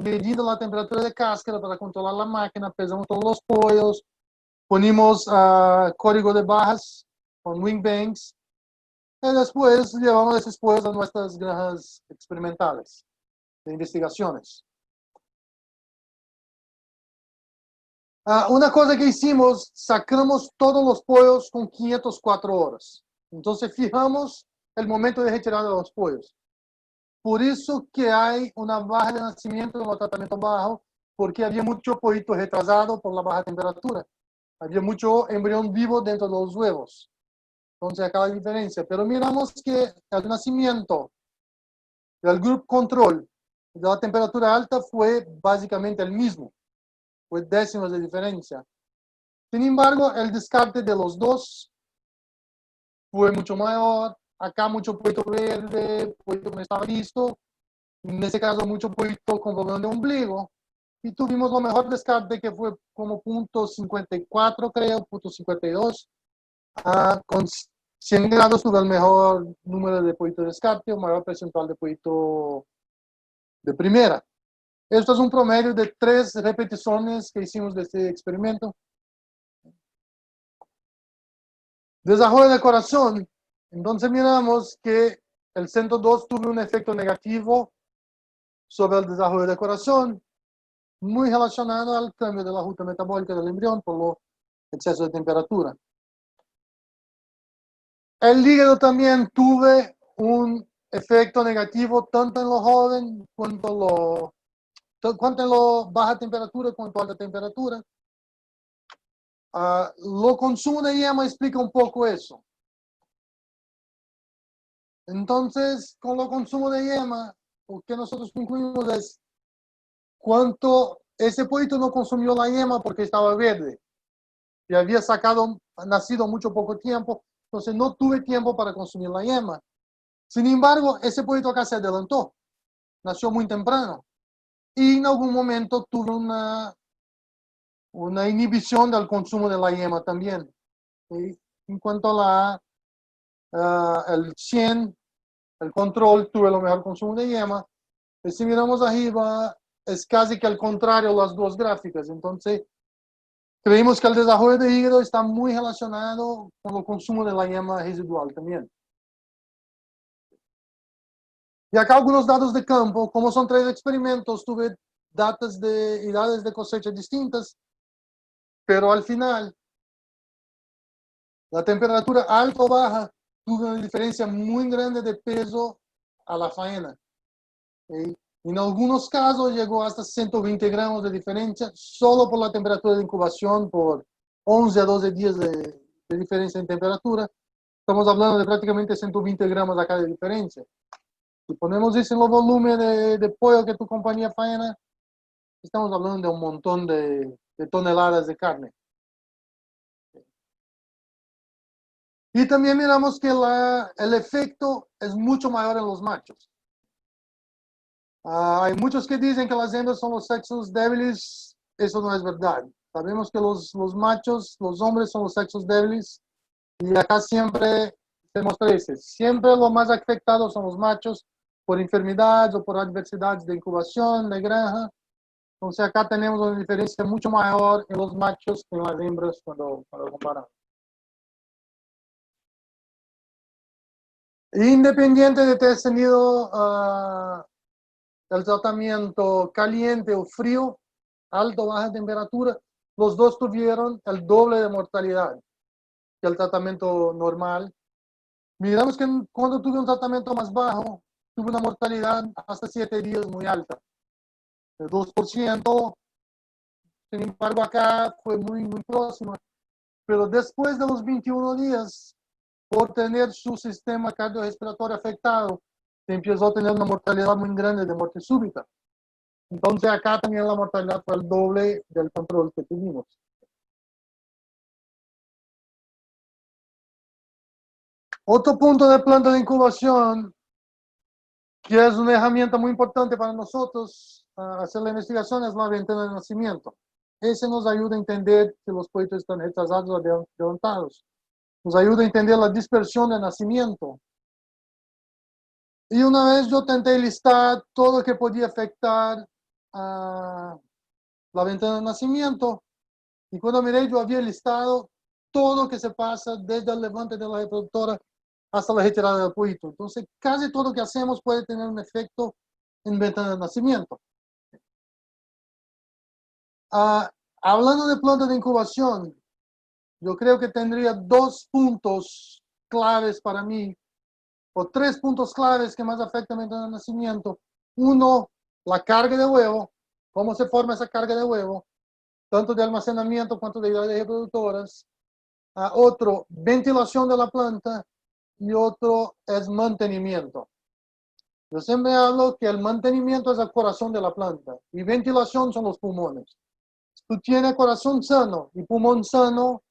[SPEAKER 2] medindo la temperatura de cáscara para controlar la máquina, pesamos todos los pollos, ponemos código de barras con Wingbanks, y después llevamos esos pollos a nuestras granjas experimentales de investigaciones. Una cosa que hicimos, sacamos todos los pollos con 504 horas. Entonces fijamos el momento de retirada de los pollos. Por eso que hay una baja de nacimiento en el tratamiento bajo, porque había mucho pollito retrasado por la baja temperatura. Había mucho embrión vivo dentro de los huevos. Entonces acá la diferencia. Pero miramos que el nacimiento del grupo control de la temperatura alta fue básicamente el mismo. Fue décimas de diferencia. Sin embargo, el descarte de los dos fue mucho mayor. Acá mucho pollito verde, pollito que no estaba listo. En ese caso, mucho pollito con problema de ombligo. Y tuvimos lo mejor descarte, que fue como .54, creo, .52. Con 100 grados tuve el mejor número de pollito de descarte, o mayor percentual de pollito de primera. Esto es un promedio de 3 repeticiones que hicimos de este experimento. Desarrollo del corazón. Entonces miramos que el 102 tuvo un efecto negativo sobre el desarrollo del corazón, muy relacionado al cambio de la ruta metabólica del embrión por lo exceso de temperatura. El hígado también tuve un efecto negativo tanto en lo joven cuanto en lo baja temperatura cuanto alta temperatura. Lo consumo de yema explica un poco eso. Entonces, con lo consumo de yema, lo que nosotros concluimos es cuánto ese pollito no consumió la yema porque estaba verde y había nacido mucho poco tiempo, entonces no tuve tiempo para consumir la yema. Sin embargo, ese pollito acá se adelantó, nació muy temprano y en algún momento tuve una inhibición del consumo de la yema también. ¿Sí? En cuanto a el 100, el control, tuve el mejor consumo de yema. Y si miramos arriba, es casi que al contrario las dos gráficas. Entonces, creemos que el desarrollo de hígado está muy relacionado con el consumo de la yema residual también. Y acá algunos datos de campo. Como son 3 experimentos, tuve datos de edades de cosecha distintas, pero al final, la temperatura alta o baja tuvo una diferencia muy grande de peso a la faena. ¿Sí? En algunos casos llegó hasta 120 gramos de diferencia solo por la temperatura de incubación, por 11 a 12 días de diferencia en temperatura. Estamos hablando de prácticamente 120 gramos acá de diferencia. Si ponemos eso en el volumen de pollo que tu compañía faena, estamos hablando de un montón de toneladas de carne. Y también miramos que el efecto es mucho mayor en los machos. Hay muchos que dicen que las hembras son los sexos débiles. Eso no es verdad. Sabemos que los machos, los hombres son los sexos débiles. Y acá siempre se muestra eso. Siempre los más afectados son los machos por enfermedades o por adversidades de incubación, de granja. Entonces acá tenemos una diferencia mucho mayor en los machos que en las hembras cuando comparamos. Independiente de ter tenido el tratamiento caliente o frío, alto o baja temperatura, los dos tuvieron el doble de mortalidad que el tratamiento normal. Miramos que cuando tuve un tratamiento más bajo, tuve una mortalidad hasta 7 días muy alta, el 2%. Sin embargo, acá fue muy próxima. Pero después de los 21 días, por tener su sistema cardiorrespiratorio afectado, se empezó a tener una mortalidad muy grande de muerte súbita. Entonces acá también la mortalidad fue el doble del control que tuvimos. Otro punto de planta de incubación, que es una herramienta muy importante para nosotros hacer la investigación, es la ventana de nacimiento. Ese nos ayuda a entender si los pollitos están retrasados o adelantados. Nos ayuda a entender la dispersión de nacimiento. Y una vez yo tenté listar todo lo que podía afectar a la ventana de nacimiento, y cuando miré yo había listado todo lo que se pasa desde el levante de la reproductora hasta la retirada del pollito. Entonces, casi todo lo que hacemos puede tener un efecto en ventana de nacimiento. Hablando de planta de incubación, yo creo que tendría 2 puntos claves para mí, o 3 puntos claves que más afectan la ventana de nacimiento. Uno, la carga de huevo, cómo se forma esa carga de huevo, tanto de almacenamiento cuanto de edades reproductoras. Otro, ventilación de la planta, y otro es mantenimiento. Yo siempre hablo que el mantenimiento es el corazón de la planta y ventilación son los pulmones. Si tú tienes corazón sano y pulmón sano,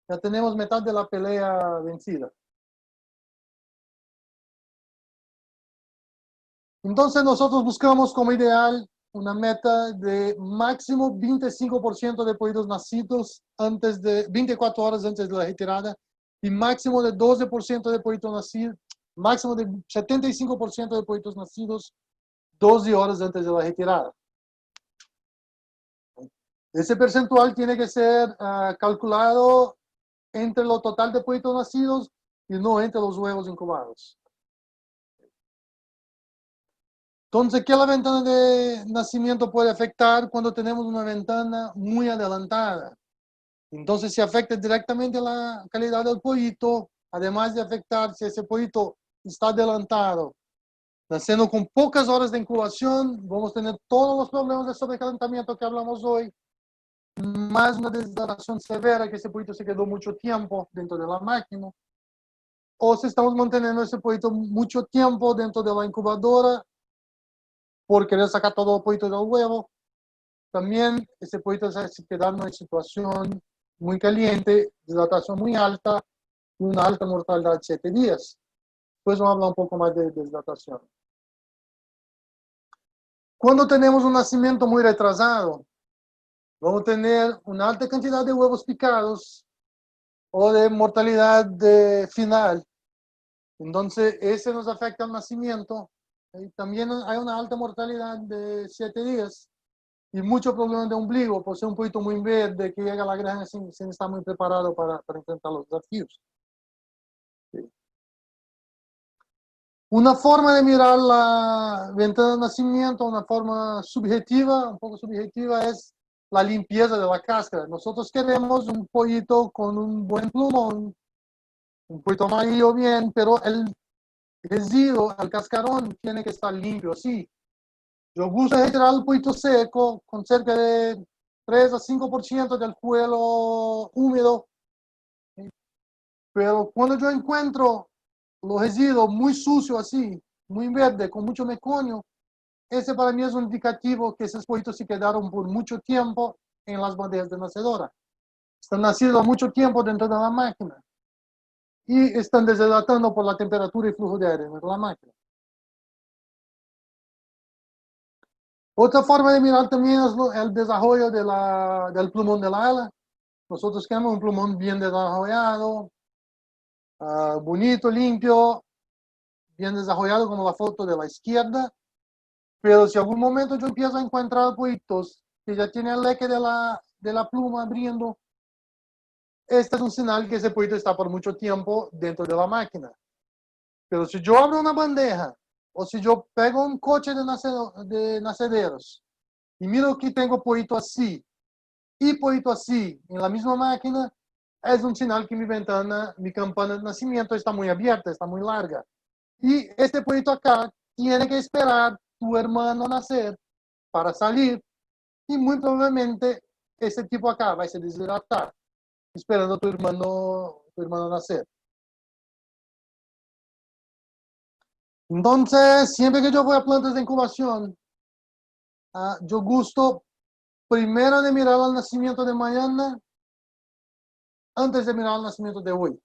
[SPEAKER 2] ya tenemos mitad de la pelea vencida. Entonces nosotros buscamos como ideal una meta de máximo 25% de pollitos nacidos antes de 24 horas antes de la retirada y máximo de 12% de pollitos nacidos, máximo de 75% de pollitos nacidos 12 horas antes de la retirada. Ese percentual tiene que ser calculado entre lo total de pollitos nacidos y no entre los huevos incubados. Entonces, ¿qué la ventana de nacimiento puede afectar cuando tenemos una ventana muy adelantada? Entonces, se afecta directamente la calidad del pollito, además de afectar si ese pollito está adelantado. Naciendo con pocas horas de incubación, vamos a tener todos los problemas de sobrecalentamiento que hablamos hoy, más una deshidratación severa, que ese pollito se quedó mucho tiempo dentro de la máquina. O si estamos manteniendo ese pollito mucho tiempo dentro de la incubadora, por querer sacar todo el pollito del huevo, también ese pollito se queda en una situación muy caliente, deshidratación muy alta y una alta mortalidad de 7 días. Después vamos a hablar un poco más de deshidratación. Cuando tenemos un nacimiento muy retrasado, vamos a tener una alta cantidad de huevos picados o de mortalidad final. Entonces, ese nos afecta al nacimiento. También hay una alta mortalidad de 7 días y muchos problemas de ombligo por ser un poquito muy verde que llega a la granja sin estar muy preparado para enfrentar los desafíos. Una forma de mirar la ventana de nacimiento, una forma subjetiva, un poco subjetiva, es la limpieza de la cáscara. Nosotros queremos un pollito con un buen plumón, un poquito amarillo bien, pero el residuo, el cascarón, tiene que estar limpio, sí. Yo gusto retirar el pollito seco con cerca de 3 a 5% del cuero húmedo, pero cuando yo encuentro los residuos muy sucios así, muy verde, con mucho meconio, ese para mí es un indicativo que esos pollitos se quedaron por mucho tiempo en las bandejas de nacedora. Están nacidos mucho tiempo dentro de la máquina y están deshidratando por la temperatura y flujo de aire dentro de la máquina. Otra forma de mirar también es el desarrollo del plumón de la ala. Nosotros queremos un plumón bien desarrollado, bonito, limpio, bien desarrollado como la foto de la izquierda. Pero si algún momento yo empiezo a encontrar pollitos que ya tienen el leque de la pluma abriendo, este es un señal que ese pollito está por mucho tiempo dentro de la máquina. Pero si yo abro una bandeja o si yo pego un coche de nacederos y miro que tengo pollito así y pollito así en la misma máquina, es un señal que mi campana de nacimiento está muy abierta, está muy larga. Y este pollito acá tiene que esperar tu hermano nacer para salir y muy probablemente ese tipo acá va a se deshidratar esperando a tu hermano nacer. Entonces, siempre que yo voy a plantas de incubación, yo gusto primero de mirar el nacimiento de mañana antes de mirar el nacimiento de hoy.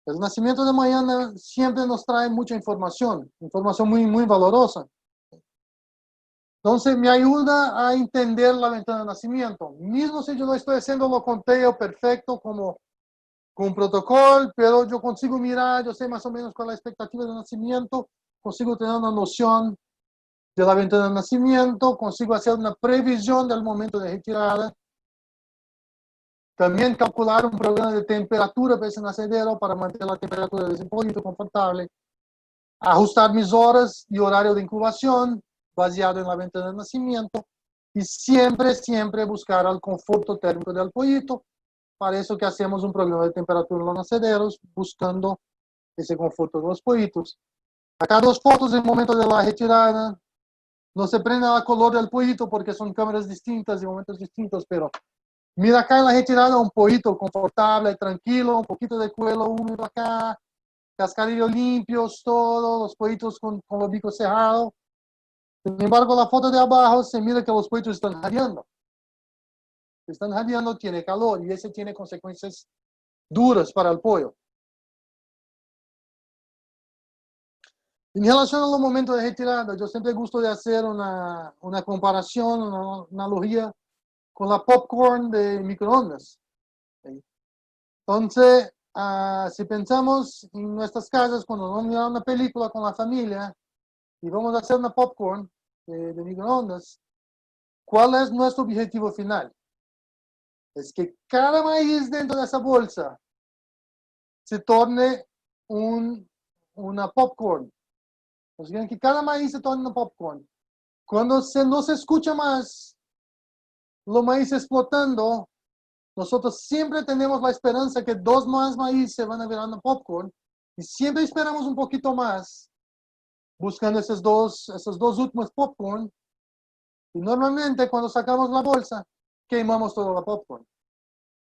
[SPEAKER 2] El nacimiento de mañana siempre nos trae mucha información muy, muy valorosa. Entonces, me ayuda a entender la ventana de nacimiento. Mismo si yo no estoy haciendo lo conteo perfecto como con protocolo, pero yo consigo mirar, yo sé más o menos cuál es la expectativa de nacimiento, consigo tener una noción de la ventana de nacimiento, consigo hacer una previsión del momento de retirada. También calcular un programa de temperatura para ese nacedero para mantener la temperatura de ese pollito confortable. Ajustar mis horas y horario de incubación baseado en la ventana de nacimiento. Y siempre, siempre buscar el confort térmico del pollito. Para eso que hacemos un programa de temperatura en los nacederos, buscando ese confort de los pollitos. Acá dos fotos en el momento de la retirada. No se prende el color del pollito porque son cámaras distintas y momentos distintos, pero mira acá en la retirada un pollito confortable, tranquilo, un poquito de cuero húmedo acá, cascarillos limpios, todos los pollitos con los bicos cerrados. Sin embargo, la foto de abajo se mira que los pollitos están jadeando. Están jadeando, tiene calor y ese tiene consecuencias duras para el pollo. En relación a los momentos de retirada, yo siempre gusto de hacer una comparación, una analogía con la popcorn de microondas. Entonces, si pensamos en nuestras casas, cuando vamos a mirar una película con la familia y vamos a hacer una popcorn de microondas, ¿cuál es nuestro objetivo final? Es que cada maíz dentro de esa bolsa se torne una popcorn. O sea, que cada maíz se torne una popcorn. Cuando no se escucha más los maíz explotando, nosotros siempre tenemos la esperanza que dos más maíz se van a virar en popcorn y siempre esperamos un poquito más buscando esos dos últimos popcorn y normalmente cuando sacamos la bolsa quemamos toda la popcorn.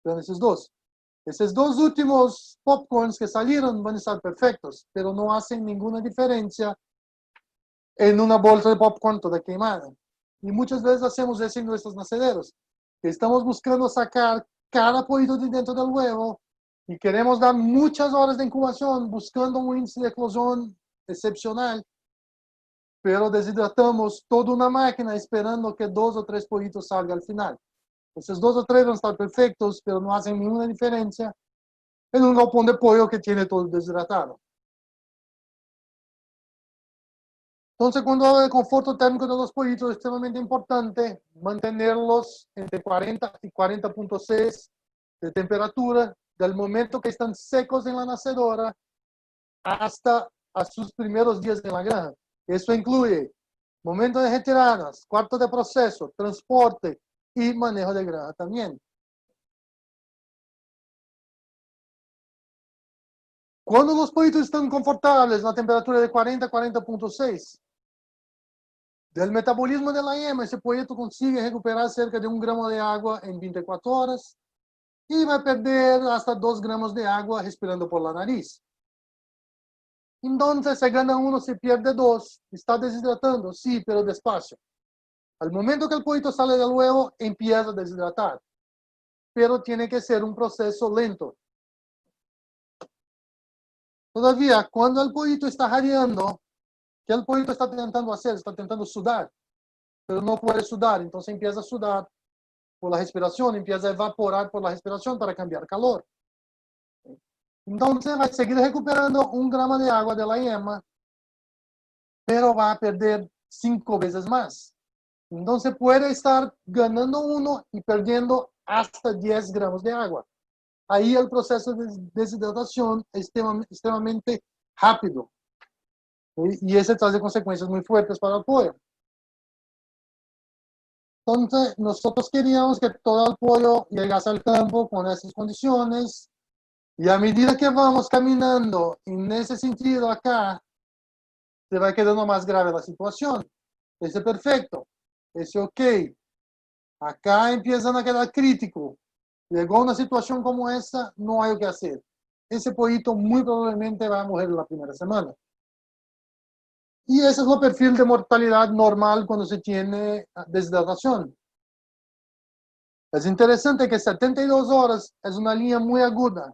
[SPEAKER 2] Pero esos dos últimos popcorns que salieron van a estar perfectos, pero no hacen ninguna diferencia en una bolsa de popcorn toda quemada. Y muchas veces hacemos eso en nuestros nacederos. Estamos buscando sacar cada pollito de dentro del huevo y queremos dar muchas horas de incubación buscando un índice de eclosión excepcional, pero deshidratamos toda una máquina esperando que 2 o 3 pollitos salgan al final. Esos 2 o 3 van a estar perfectos, pero no hacen ninguna diferencia en un galpón de pollo que tiene todo deshidratado. Entonces, cuando hablo de confort térmico de los pollitos, es extremadamente importante mantenerlos entre 40 y 40.6 de temperatura del momento que están secos en la nacedora hasta a sus primeros días en la granja. Eso incluye momento de retiradas, cuarto de proceso, transporte y manejo de granja también. Cuando los pollitos están confortables en la temperatura de 40 a 40.6, del metabolismo de la yema, ese pollito consigue recuperar cerca de 1 gramo de agua en 24 horas y va a perder hasta 2 gramos de agua respirando por la nariz. Entonces, se gana 1, se pierde 2. Está deshidratando, sí, pero despacio. Al momento que el pollito sale del huevo, empieza a deshidratar. Pero tiene que ser un proceso lento. Todavía, cuando el pollito está jadeando, ¿qué el pollito está tentando hacer? Está tentando sudar, pero no puede sudar. Entonces empieza a sudar por la respiración, empieza a evaporar por la respiración para cambiar calor. Entonces va a seguir recuperando 1 gramo de agua de la yema, pero va a perder 5 veces más. Entonces puede estar ganando 1 y perdiendo hasta 10 gramos de agua. Ahí el proceso de deshidratación es extremadamente rápido. Y ese trae consecuencias muy fuertes para el pollo. Entonces, nosotros queríamos que todo el pollo llegase al campo con esas condiciones. Y a medida que vamos caminando en ese sentido acá, se va quedando más grave la situación. Ese es perfecto. Ese ok. Acá empiezan a quedar crítico. Llegó una situación como esa, no hay o que hacer. Ese pollito muy probablemente va a morir en la primera semana. Y ese es el perfil de mortalidad normal cuando se tiene deshidratación. Es interesante que 72 horas es una línea muy aguda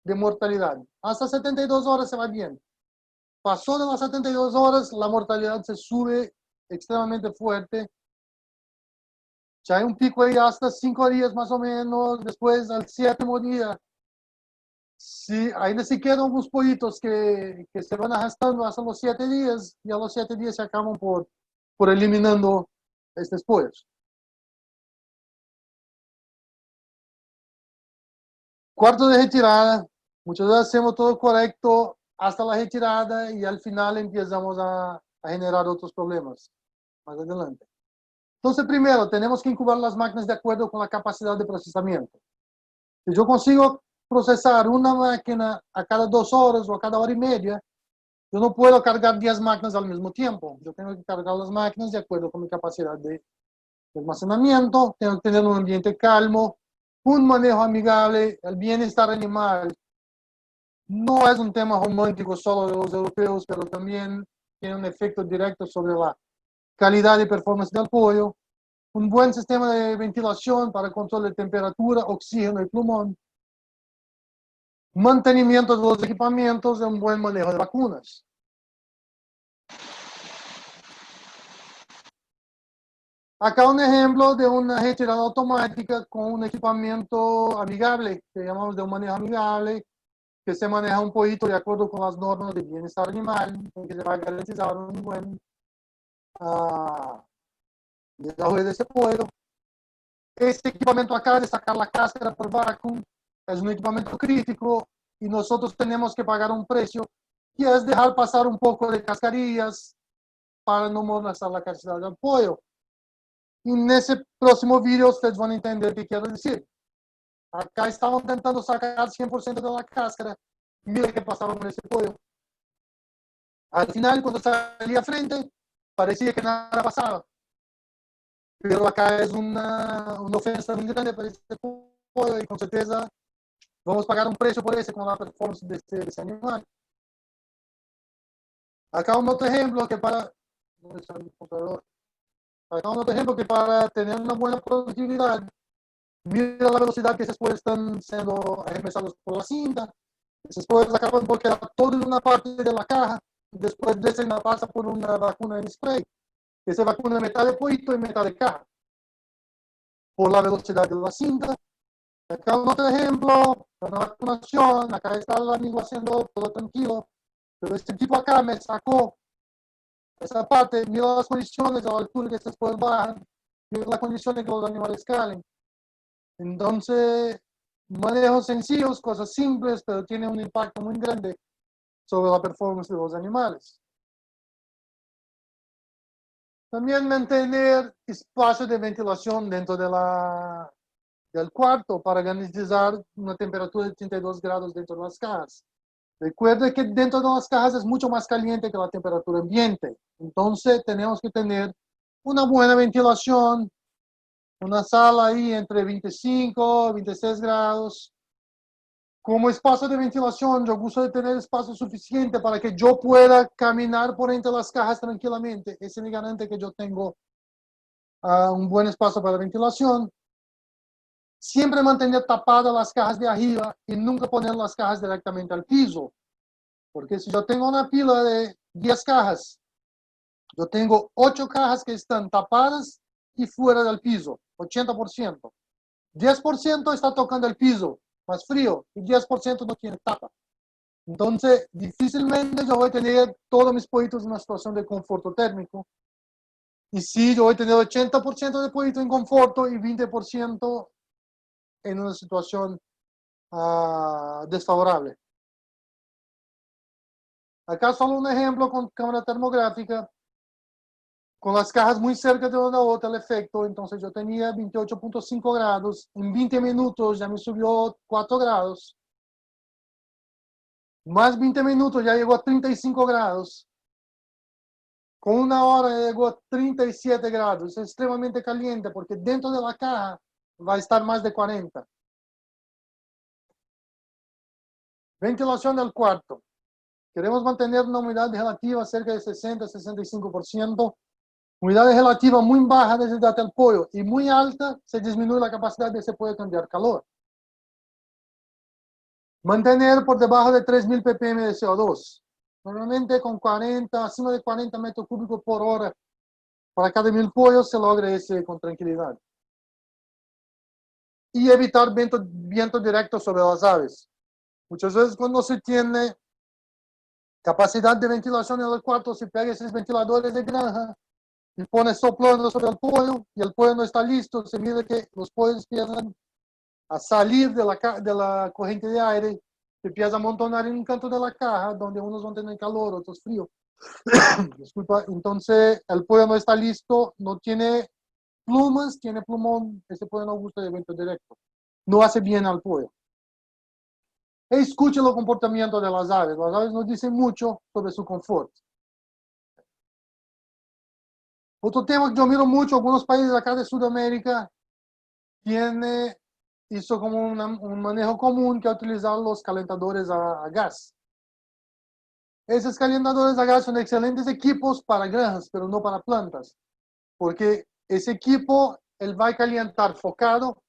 [SPEAKER 2] de mortalidad. Hasta 72 horas se va bien. Pasó de las 72 horas, la mortalidad se sube extremadamente fuerte. Ya hay un pico ahí hasta 5 días más o menos. Después, al 7º día, sí, ainda se quedan algunos pollitos que se van arrastrando hasta los 7 días y a los 7 días se acaban por eliminando estos pollos. Cuarto de retirada. Muchas veces hacemos todo correcto hasta la retirada y al final empezamos a generar otros problemas más adelante. Entonces, primero, tenemos que incubar las máquinas de acuerdo con la capacidad de procesamiento. Si yo consigo procesar una máquina a cada 2 horas o a cada hora y media, yo no puedo cargar 10 máquinas al mismo tiempo. Yo tengo que cargar las máquinas de acuerdo con mi capacidad de almacenamiento, tengo que tener un ambiente calmo, un manejo amigable, el bienestar animal. No es un tema romántico solo de los europeos, pero también tiene un efecto directo sobre la calidad y performance del pollo. Un buen sistema de ventilación para control de temperatura, oxígeno y plumón. Mantenimiento de los equipamientos y un buen manejo de vacunas. Acá un ejemplo de una retirada automática con un equipamiento amigable, que llamamos de un manejo amigable, que se maneja un pollito de acuerdo con las normas de bienestar animal, que se va a garantizar un buen desarrollo de ese pollo. Este equipamiento acá de sacar la cáscara por vacuum es un equipamiento crítico y nosotros tenemos que pagar un precio y es dejar pasar un poco de cascarillas para no molestar la calidad del pollo. Y en ese próximo video ustedes van a entender qué quiero decir. Acá estaban intentando sacar 100% de la cáscara. Mira qué pasaba con ese pollo. Al final, cuando salía frente, parecía que nada pasaba. Pero acá es una ofensa muy grande para este pollo y con certeza vamos a pagar un precio por ese con la performance de ese animal. Acá un otro ejemplo que para... Acá un otro ejemplo que para tener una buena productividad, mira la velocidad que esos pollos están siendo arremesados por la cinta. Esos pollos acaban por quedar todo en una parte de la caja y después de eso pasa por una vacuna en spray. Esa vacuna es mitad de pollito y mitad de caja. Por la velocidad de la cinta. Acá un otro ejemplo, una vacunación, acá está el amigo haciendo todo tranquilo, pero este tipo acá me sacó Esa parte, mira las condiciones, a la altura que estos pueden bajar, mira las condiciones que los animales calen. Entonces, manejos sencillos, cosas simples, pero tienen un impacto muy grande sobre la performance de los animales. También mantener espacio de ventilación dentro del cuarto para garantizar una temperatura de 32 grados dentro de las cajas. Recuerde que dentro de las cajas es mucho más caliente que la temperatura ambiente. Entonces tenemos que tener una buena ventilación, una sala ahí entre 25 y 26 grados. Como espacio de ventilación, yo gusto de tener espacio suficiente para que yo pueda caminar por entre las cajas tranquilamente. Ese me garante que yo tengo un buen espacio para ventilación. Siempre mantener tapadas las cajas de arriba y nunca poner las cajas directamente al piso. Porque si yo tengo una pila de 10 cajas, yo tengo 8 cajas que están tapadas y fuera del piso, 80%. 10% está tocando el piso, más frío, y 10% no tiene tapa. Entonces, difícilmente yo voy a tener todos mis pollitos en una situación de conforto térmico. Y sí, yo voy a tener 80% de pollitos en conforto y 20% en una situación desfavorable. Acá solo un ejemplo con cámara termográfica, con las cajas muy cerca de una otra el efecto. Entonces yo tenía 28.5 grados, en 20 minutos ya me subió 4 grados, más 20 minutos ya llegó a 35 grados, con una hora ya llegó a 37 grados, es extremadamente caliente porque dentro de la caja va a estar más de 40. Ventilación del cuarto. Queremos mantener una humedad relativa cerca de 60-65%. Humedad relativa muy baja deshidrata el pollo y muy alta se disminuye la capacidad de ese pollo cambiar calor. Mantener por debajo de 3.000 ppm de CO2. Normalmente con 40, acima de 40 metros cúbicos por hora para cada 1.000 pollos se logra ese con tranquilidad. Y evitar viento directo sobre las aves. Muchas veces cuando se tiene capacidad de ventilación en el cuarto, se pega esos ventiladores de granja y pone soplando sobre el pollo y el pollo no está listo. Se mira que los pollos empiezan a salir de la corriente de aire, se empieza a amontonar en un canto de la caja, donde unos van a tener calor, otros frío. Disculpa, entonces el pollo no está listo, no tiene plumas, tiene plumón, ese pollo no gusta de viento directo. No hace bien al pollo. Escuche el comportamiento de las aves. Las aves nos dicen mucho sobre su confort. Otro tema que yo miro mucho, algunos países acá de Sudamérica hizo como un manejo común que utilizar los calentadores a gas. Esos calentadores a gas son excelentes equipos para granjas, pero no para plantas, porque ese equipo él va a calentar focado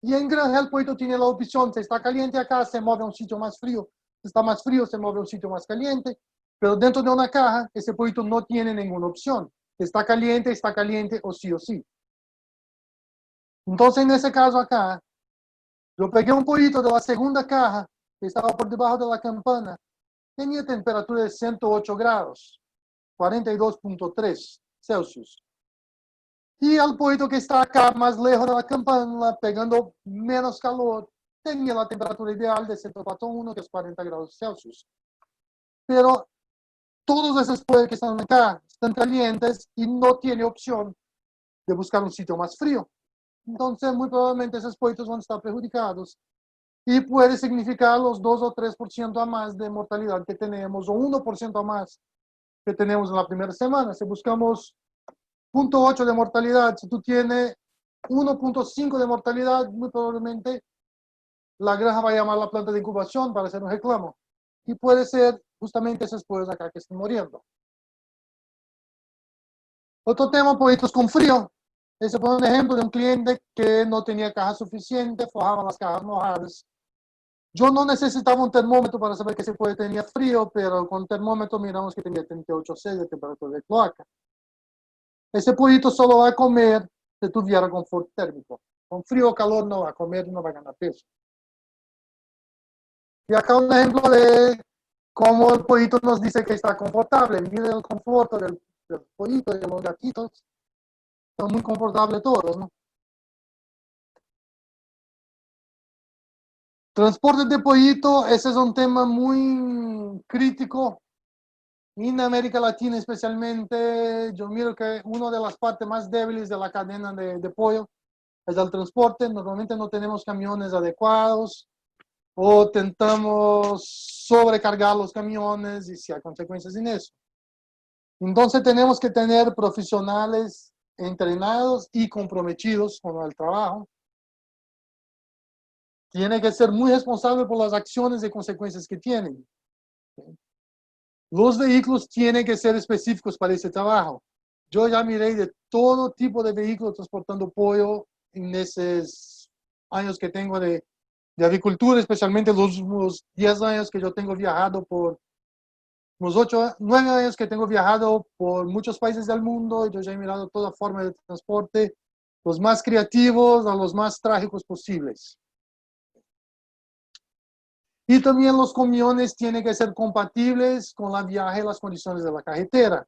[SPEAKER 2] y en granja el pollito tiene la opción, si está caliente acá se mueve a un sitio más frío, si está más frío se mueve a un sitio más caliente, pero dentro de una caja ese pollito no tiene ninguna opción, está caliente o sí o sí. Entonces en ese caso acá, yo pegué un pollito de la segunda caja que estaba por debajo de la campana, tenía temperatura de 108 grados, 42.3 Celsius. Y el pollito que está acá más lejos de la campana, pegando menos calor, tenía la temperatura ideal de 104.1, que es 40 grados Celsius. Pero todos esos pollos que están acá están calientes y no tiene opción de buscar un sitio más frío. Entonces, muy probablemente esos pollitos van a estar perjudicados y puede significar los 2 o 3% a más de mortalidad que tenemos, o 1% a más que tenemos en la primera semana. Si buscamos 0.8 de mortalidad, si tú tienes 1.5 de mortalidad, muy probablemente la granja va a llamar a la planta de incubación para hacer un reclamo. Y puede ser justamente esos pollos acá que están muriendo. Otro tema, pollitos con frío. Ese fue un ejemplo de un cliente que no tenía caja suficiente, forjaba las cajas mojadas. Yo no necesitaba un termómetro para saber que ese pollo tenía frío, pero con termómetro miramos que tenía 38.6 de temperatura de cloaca. Ese pollito solo va a comer si tuviera confort térmico. Con frío o calor no va a comer y no va a ganar peso. Y acá un ejemplo de cómo el pollito nos dice que está confortable. Mire el confort del pollito y de los gatitos. Son muy confortables todos, ¿no? Transporte de pollito, ese es un tema muy crítico en América Latina especialmente. Yo miro que una de las partes más débiles de la cadena de pollo es el transporte. Normalmente no tenemos camiones adecuados o tentamos sobrecargar los camiones y si hay consecuencias en eso. Entonces tenemos que tener profesionales entrenados y comprometidos con el trabajo. Tiene que ser muy responsable por las acciones y consecuencias que tienen. Los vehículos tienen que ser específicos para ese trabajo. Yo ya miré de todo tipo de vehículos transportando pollo en esos años que tengo de agricultura, especialmente los últimos 10 años que yo tengo viajado por, unos 9 años que tengo viajado por muchos países del mundo. Yo ya he mirado toda forma de transporte, los más creativos a los más trágicos posibles. Y también los camiones tienen que ser compatibles con la viaje y las condiciones de la carretera.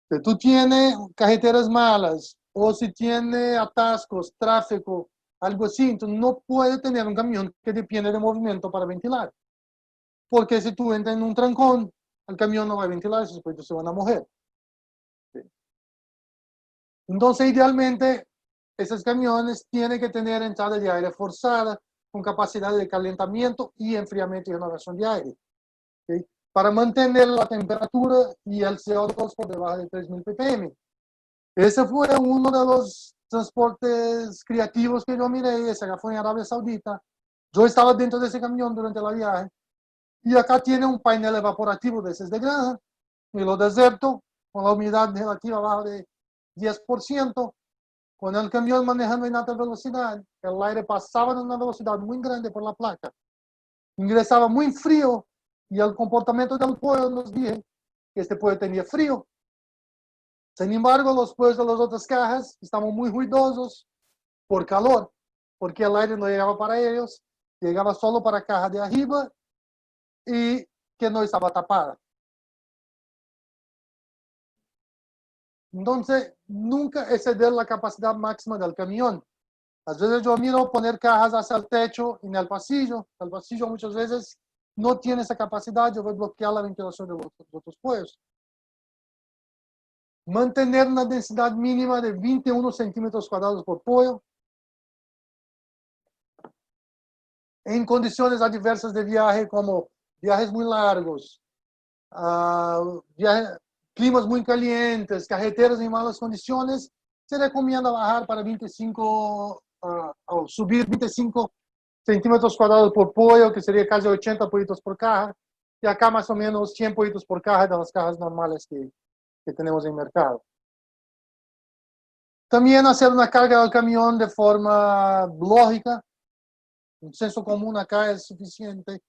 [SPEAKER 2] Si tú tienes carreteras malas o si tiene atascos, tráfico, algo así, entonces no puede tener un camión que depende de movimiento para ventilar. Porque si tú entras en un trancón, el camión no va a ventilar, esos pollitos se van a mojar. Entonces, idealmente, esos camiones tienen que tener entrada de aire forzada con capacidad de calentamiento y enfriamiento y renovación de aire. ¿Okay? Para mantener la temperatura y el CO2 por debajo de 3000 ppm. Ese fue uno de los transportes creativos que yo miré. Ese fue en Arabia Saudita. Yo estaba dentro de ese camión durante la viaje. Y acá tiene un panel evaporativo de ese de granja. Y lo deserto con la humedad relativa abajo de 10%. Con el camión manejando en alta velocidad, el aire pasaba en una velocidad muy grande por la placa. Ingresaba muy frío y el comportamiento del pollo nos dije que este pollo tenía frío. Sin embargo, los pollos de las otras cajas estaban muy ruidosos por calor, porque el aire no llegaba para ellos, llegaba solo para la caja de arriba y que no estaba tapada. Entonces, nunca exceder la capacidad máxima del camión. A veces yo miro poner cajas hacia el techo en el pasillo. El pasillo muchas veces no tiene esa capacidad. Yo voy a bloquear la ventilación de los otros pollos. Mantener una densidad mínima de 21 centímetros cuadrados por pollo. En condiciones adversas de viaje, como viajes muy largos, climas muy calientes, carreteras en malas condiciones, se recomienda bajar para 25, o subir 25 centímetros cuadrados por pollo, que sería casi 80 pollitos por caja, y acá más o menos 100 pollitos por caja de las cajas normales que tenemos en el mercado. También hacer una carga del camión de forma lógica, un senso común acá es suficiente.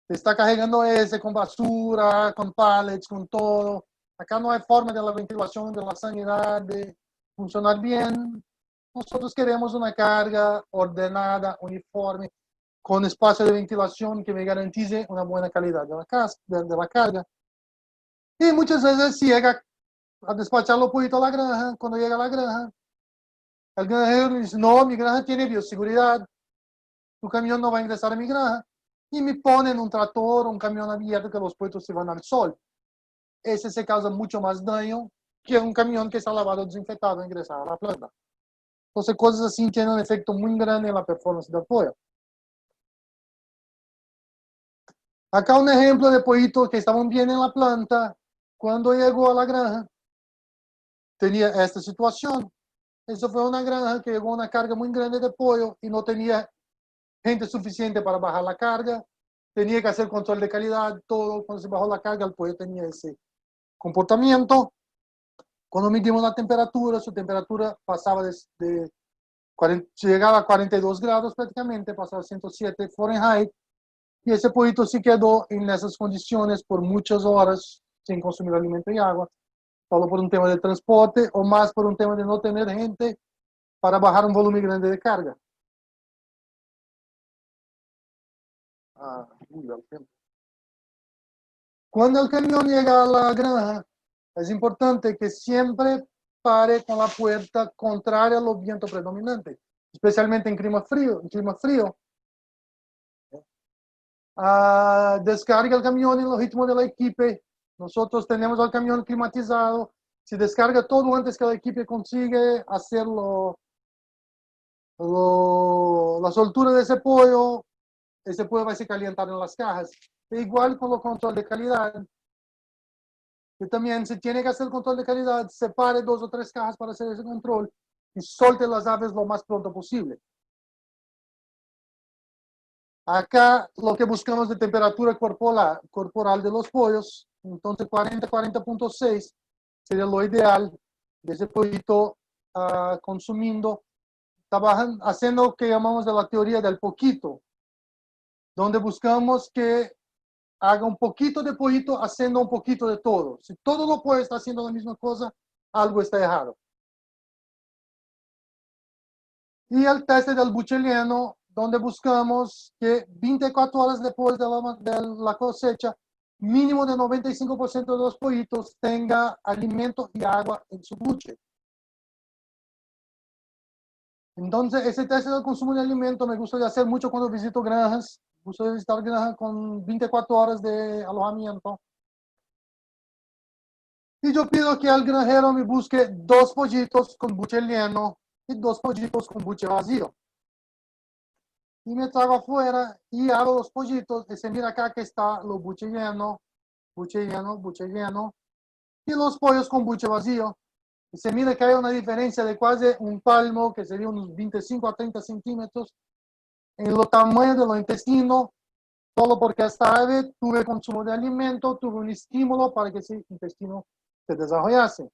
[SPEAKER 2] Está cargando ese con basura, con pallets, con todo. Acá no hay forma de la ventilación, de la sanidad, de funcionar bien. Nosotros queremos una carga ordenada, uniforme, con espacio de ventilación que me garantice una buena calidad de la carga. Y muchas veces si llega a despachar los pollitos a la granja, cuando llega a la granja, el granjero dice, no, mi granja tiene bioseguridad, tu camión no va a ingresar a mi granja. Y me ponen un tractor, un camión abierto que los pollitos se van al sol. Ese se causa mucho más daño que un camión que está lavado, desinfectado e ingresado a la planta. Entonces, cosas así tienen un efecto muy grande en la performance del pollo. Acá un ejemplo de pollitos que estaban bien en la planta. Cuando llegó a la granja, tenía esta situación. Eso fue una granja que llegó a una carga muy grande de pollo y no tenía gente suficiente para bajar la carga. Tenía que hacer control de calidad, todo. Cuando se bajó la carga, el pollo tenía ese comportamiento. Cuando medimos la temperatura, su temperatura pasaba de 40, llegaba a 42 grados prácticamente, pasaba a 107 Fahrenheit. Y ese pollito sí quedó en esas condiciones por muchas horas sin consumir alimento y agua, solo por un tema de transporte o más por un tema de no tener gente para bajar un volumen grande de carga. Cuando el camión llega a la granja, es importante que siempre pare con la puerta contraria al viento predominante, especialmente en clima frío. Descarga el camión en el ritmo del equipe. Nosotros tenemos el camión climatizado. Se descarga todo antes que el equipe consigue hacerlo. La soltura de ese pollo va a se calentar en las cajas. E igual con el control de calidad. Que también se tiene que hacer el control de calidad, separe 2 o 3 cajas para hacer ese control y solte las aves lo más pronto posible. Acá lo que buscamos de temperatura corporal de los pollos, entonces 40.6 sería lo ideal de ese pollito consumiendo, trabajando, haciendo lo que llamamos de la teoría del poquito, donde buscamos que haga un poquito de pollito haciendo un poquito de todo. Si todo los pollos está haciendo la misma cosa, algo está errado. Y el teste del bucheliano, donde buscamos que 24 horas después de la cosecha, mínimo de 95% de los pollitos tenga alimento y agua en su buche. Entonces, ese teste del consumo de alimento me gusta de hacer mucho cuando visito granjas. Me gusta visitar granjas con 24 horas de alojamiento. Y yo pido que el granjero me busque 2 pollitos con buche lleno y 2 pollitos con buche vacío. Y me traigo afuera y abro los pollitos y se mira acá que está los buche lleno, buche lleno, buche lleno. Y los pollos con buche vacío. Y se mira que hay una diferencia de casi un palmo, que sería unos 25 a 30 centímetros, en lo tamaño de los intestinos, solo porque esta ave tuve consumo de alimento, tuve un estímulo para que ese intestino se desarrollase.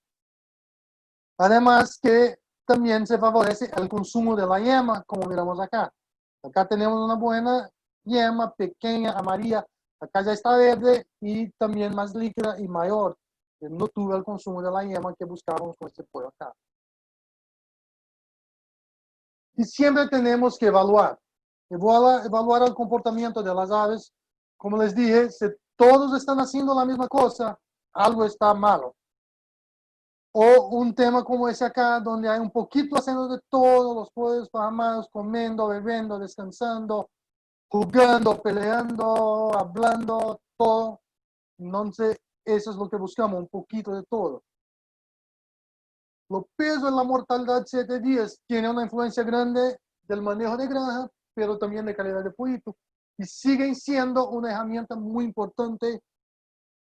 [SPEAKER 2] Además que también se favorece el consumo de la yema, como miramos acá. Acá tenemos una buena yema, pequeña, amarilla. Acá ya está verde y también más líquida y mayor. No tuve el consumo de la yema que buscábamos con este pollo acá. Y siempre tenemos que evaluar el comportamiento de las aves. Como les dije, si todos están haciendo la misma cosa, algo está malo. O un tema como ese acá, donde hay un poquito haciendo de todo, los pollos pajamados, comiendo, bebiendo, descansando, jugando, peleando, hablando, todo. Entonces, eso es lo que buscamos, un poquito de todo. Lo peso en la mortalidad 7 días tiene una influencia grande del manejo de granja, pero también de calidad de pollito. Y siguen siendo una herramienta muy importante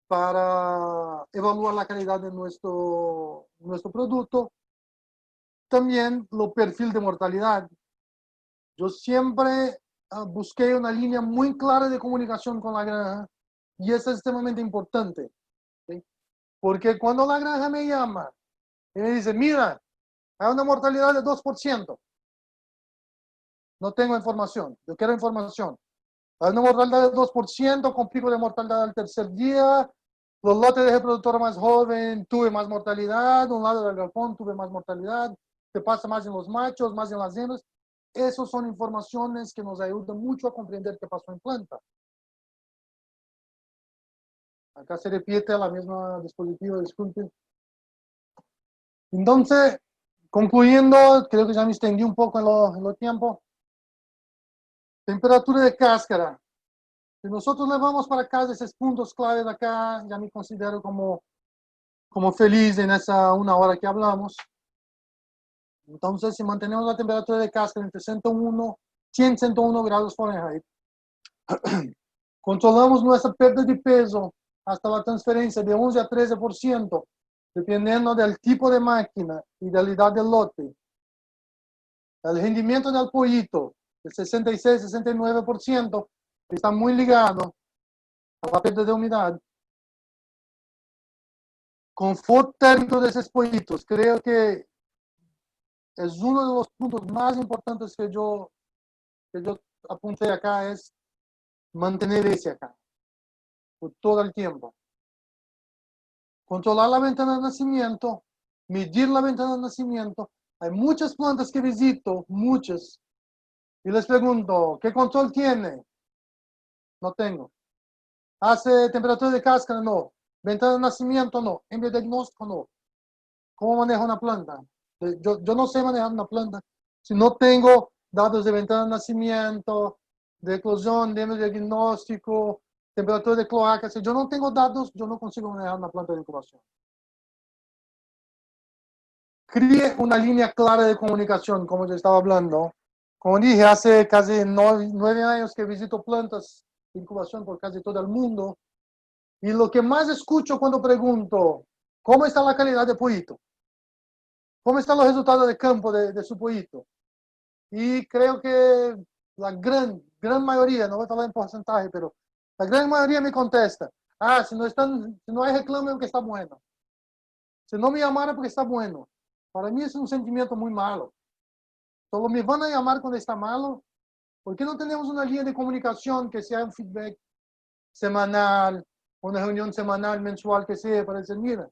[SPEAKER 2] para evaluar la calidad de nuestro producto. También los perfil de mortalidad. Yo siempre busqué una línea muy clara de comunicación con la granja y eso es extremadamente importante. ¿Sí? Porque cuando la granja me llama y me dice, mira, hay una mortalidad de 2%. No tengo información, yo quiero información. Hay una mortalidad de 2%, con pico de mortalidad al tercer día. Los lotes de reproductor más joven tuve más mortalidad. Un lado del galpón tuve más mortalidad. Se pasa más en los machos, más en las hembras. Esas son informaciones que nos ayudan mucho a comprender qué pasó en planta. Acá se repite la misma dispositivo, disculpen. Entonces, concluyendo, creo que ya me extendí un poco en lo tiempo. Temperatura de cáscara. Si nosotros le vamos para acá esos puntos claves de acá, ya me considero como feliz en esa 1 hora que hablamos. Entonces, si mantenemos la temperatura de cáscara entre 101 grados Fahrenheit, controlamos nuestra pérdida de peso hasta la transferencia de 11 a 13%, dependiendo del tipo de máquina y de la edad del lote. El rendimiento del pollito, el 66-69%, está muy ligado a la pérdida de humedad. Confort térmico de esos pollitos, creo que es uno de los puntos más importantes que yo apunté acá, es mantener ese acá por todo el tiempo. Controlar la ventana de nacimiento, medir la ventana de nacimiento. Hay muchas plantas que visito, muchas, y les pregunto, ¿qué control tiene? No tengo. ¿Hace temperatura de cáscara? No. Ventana de nacimiento no, embriodiagnóstico no. ¿Cómo manejo una planta? Yo no sé manejar una planta si no tengo datos de ventana de nacimiento, de eclosión, de embriodiagnóstico, temperatura de cloaca. Si yo no tengo datos, yo no consigo manejar una planta de incubación. Críe una línea clara de comunicación, como yo estaba hablando. Como dije, hace casi 9 años que visito plantas de incubación por casi todo el mundo. Y lo que más escucho cuando pregunto, ¿cómo está la calidad de pollito? ¿Cómo están los resultados de campo de su pollito? Y creo que la gran mayoría, no voy a hablar en porcentaje, pero la gran mayoría me contesta, si no hay reclamo es porque está bueno. Si no me llamaron porque está bueno. Para mí es un sentimiento muy malo. Solo me van a llamar cuando está malo. ¿Por qué no tenemos una línea de comunicación que sea un feedback semanal, una reunión semanal, mensual, que sea, para decir, mira,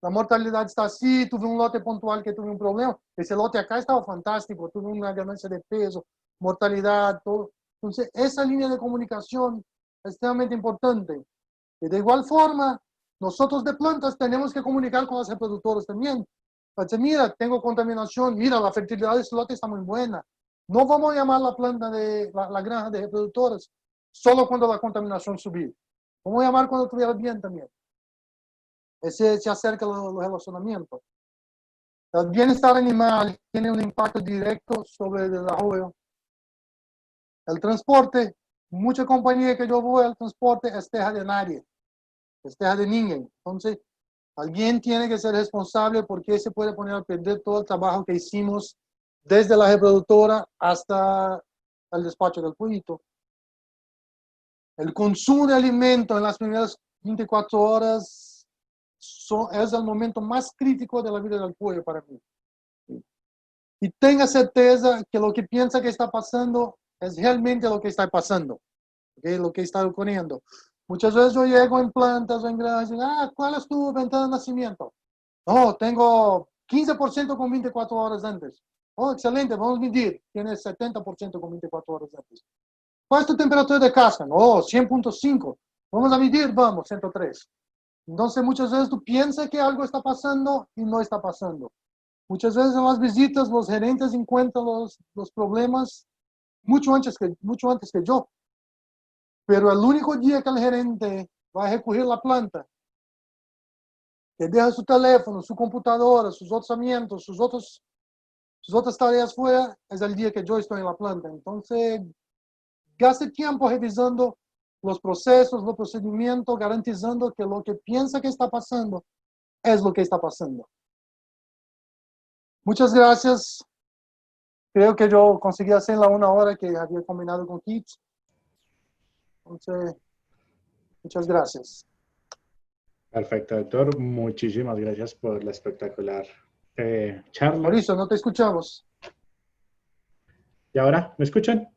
[SPEAKER 2] la mortalidad está así, tuve un lote puntual que tuve un problema, ese lote acá estaba fantástico, tuve una ganancia de peso, mortalidad, todo. Entonces, esa línea de comunicación es extremadamente importante. Y de igual forma, nosotros de plantas tenemos que comunicar con los reproductores también. Para decir, mira, tengo contaminación, mira, la fertilidad de este lote está muy buena. No vamos a llamar la planta de la granja de reproductores solo cuando la contaminación subir. Vamos a llamar cuando estuviera bien también. Ese se acerca los relacionamientos. El bienestar animal tiene un impacto directo sobre el desarrollo. El transporte, mucha compañía que yo voy al transporte es teja de nadie, es teja de ninguém. Entonces, alguien tiene que ser responsable porque se puede poner a perder todo el trabajo que hicimos desde la reproductora hasta el despacho del pollito. El consumo de alimento en las primeras 24 horas es el momento más crítico de la vida del pollo para mí. Y tenga certeza que lo que piensa que está pasando es realmente lo que está pasando, ¿okay? Lo que está ocurriendo. Muchas veces yo llego en plantas o en granjas y digo, ¿cuál es tu ventana de nacimiento? No, tengo 15% con 24 horas antes. Oh, excelente, vamos a medir. Tienes 70% con 24 horas antes. ¿Cuál es tu temperatura de casca? No, 100.5. Vamos a medir, vamos, 103. Entonces muchas veces tú piensas que algo está pasando y no está pasando. Muchas veces en las visitas los gerentes encuentran los problemas mucho antes que yo. Pero el único día que el gerente va a recurrir a la planta, que deja su teléfono, su computadora, sus orçamentos, sus otras tareas fuera, es el día que yo estoy en la planta. Entonces, gaste tiempo revisando los procesos, los procedimientos, garantizando que lo que piensa que está pasando es lo que está pasando. Muchas gracias. Creo que yo conseguí hacer la 1 hora que había combinado con Kit. Entonces, muchas gracias.
[SPEAKER 1] Perfecto, doctor. Muchísimas gracias por la espectacular charla.
[SPEAKER 2] Mauricio, no te escuchamos.
[SPEAKER 1] ¿Y ahora? ¿Me escuchan?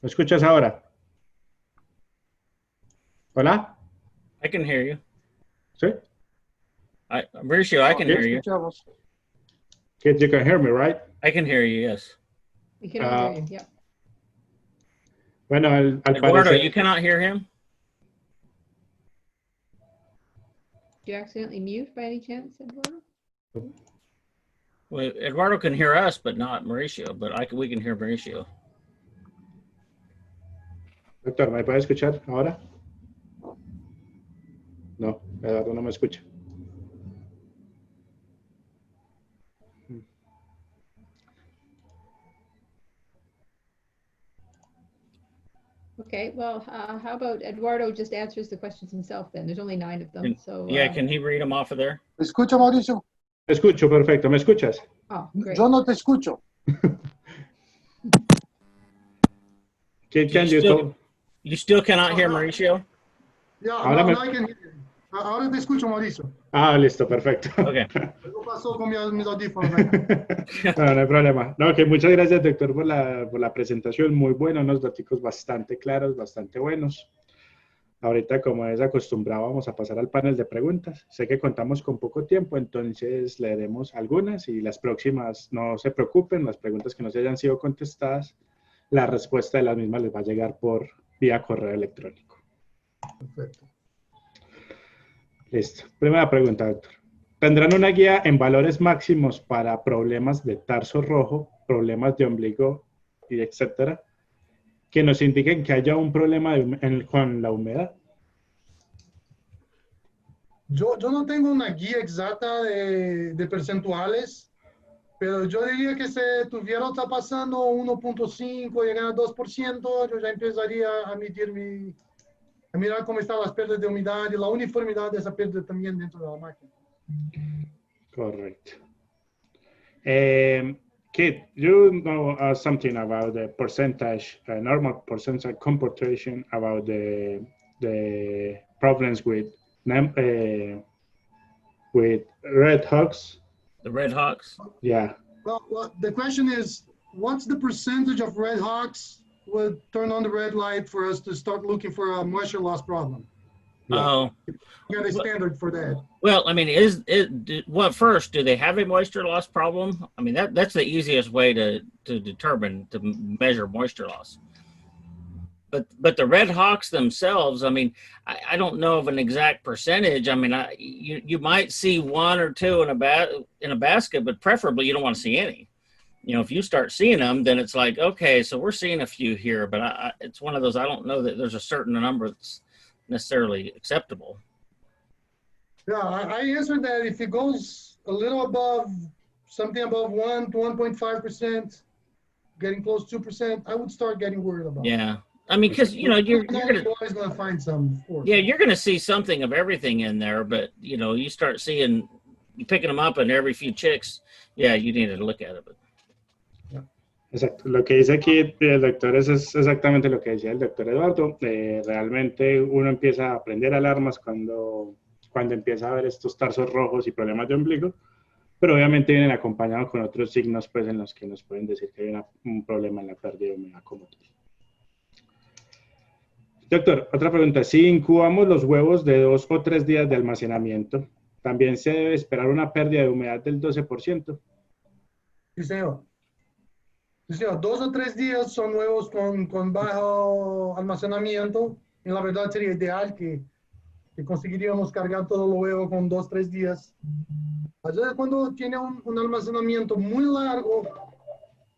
[SPEAKER 1] ¿Me escuchas ahora? ¿Hola?
[SPEAKER 3] I can hear you.
[SPEAKER 1] ¿Sí?
[SPEAKER 3] Mauricio, I can hear you.
[SPEAKER 1] You can hear me, right?
[SPEAKER 3] I can hear you, yes.
[SPEAKER 4] We can all hear you, yeah.
[SPEAKER 1] Bueno, al
[SPEAKER 3] Eduardo,
[SPEAKER 1] parecer...
[SPEAKER 3] you cannot hear him?
[SPEAKER 4] Did you accidentally mute by any chance, Eduardo?
[SPEAKER 3] Well, Eduardo can hear us, but not Mauricio, but we can hear Mauricio.
[SPEAKER 1] Doctor, ¿me puede escuchar ahora? No, Eduardo no me escucha.
[SPEAKER 4] Okay, well, how about Eduardo just answers the questions himself then? There's only 9 of them, so.
[SPEAKER 3] Yeah, can he read them off of there?
[SPEAKER 2] ¿Me escucha, Mauricio?
[SPEAKER 1] Te escucho, perfecto. ¿Me escuchas?
[SPEAKER 4] Oh, great.
[SPEAKER 2] Yo no te escucho.
[SPEAKER 3] You still cannot hear Mauricio?
[SPEAKER 2] Ya,
[SPEAKER 1] Ahora
[SPEAKER 2] no, I can hear you. Ahora te escucho, Mauricio.
[SPEAKER 1] Listo, perfecto.
[SPEAKER 3] Okay.
[SPEAKER 2] Algo pasó con mis audífonos.
[SPEAKER 1] No hay problema. No, que muchas gracias, doctor, por la presentación. Muy buena, unos datos bastante claros, bastante buenos. Ahorita, como es acostumbrado, vamos a pasar al panel de preguntas. Sé que contamos con poco tiempo, entonces leeremos algunas y las próximas, no se preocupen, las preguntas que no se hayan sido contestadas, la respuesta de las mismas les va a llegar por vía correo electrónico.
[SPEAKER 2] Perfecto.
[SPEAKER 1] Listo. Primera pregunta, doctor. ¿Tendrán una guía en valores máximos para problemas de tarso rojo, problemas de ombligo y etcétera, que nos indiquen que haya un problema con la humedad?
[SPEAKER 2] Yo no tengo una guía exacta de percentuales, pero yo diría que si tuviera pasando 1.5, llegando a 2%, yo ya empezaría a a mirar cómo están las pérdidas de humedad y la uniformidad de esa pérdida también dentro de la máquina.
[SPEAKER 1] Correcto. Kit, you know something about the percentage, normal percentage computation about the problems with red hawks?
[SPEAKER 3] The Red Hawks.
[SPEAKER 1] Yeah.
[SPEAKER 2] Well, the question is, what's the percentage of red hawks would turn on the red light for us to start looking for a moisture loss problem?
[SPEAKER 1] Yeah.
[SPEAKER 3] Oh,
[SPEAKER 2] We got a standard for that.
[SPEAKER 3] well, I mean, first, do they have a moisture loss problem? I mean, that's the easiest way to determine, to measure moisture loss. But the Red Hawks themselves, I mean, I don't know of an exact percentage. I mean, you might see one or two in a basket, but preferably you don't want to see any. You know, if you start seeing them, then it's like, okay, so we're seeing a few here, but it's one of those, I don't know that there's a certain number that's necessarily acceptable.
[SPEAKER 2] Yeah, I answered that if it goes a little above, something above 1 to 1.5%, getting close to 2%, I would start getting worried about it.
[SPEAKER 3] Yeah. I mean, because, you know, you're gonna,
[SPEAKER 2] always going to find some, of course.
[SPEAKER 3] yeah, you're going to see something of everything in there, but, you know, you start seeing, you picking them up and every few chicks, yeah, you need to look at it. But.
[SPEAKER 1] Exacto. Lo que dice aquí el doctor es exactamente lo que decía el doctor Eduardo. Realmente uno empieza a aprender alarmas cuando empieza a ver estos tarsos rojos y problemas de ombligo, pero obviamente vienen acompañados con otros signos pues, en los que nos pueden decir que hay un problema en la pérdida de humedad como tal. Doctor, otra pregunta. Si incubamos los huevos de 2 o 3 días de almacenamiento, ¿también se debe esperar una pérdida de humedad del 12%?
[SPEAKER 2] Sí, señor. Sí, señor. 2 o 3 días son huevos con bajo almacenamiento. Y la verdad sería ideal que conseguiríamos cargar todo el huevo con 2 o 3 días. Allá cuando tiene un almacenamiento muy largo,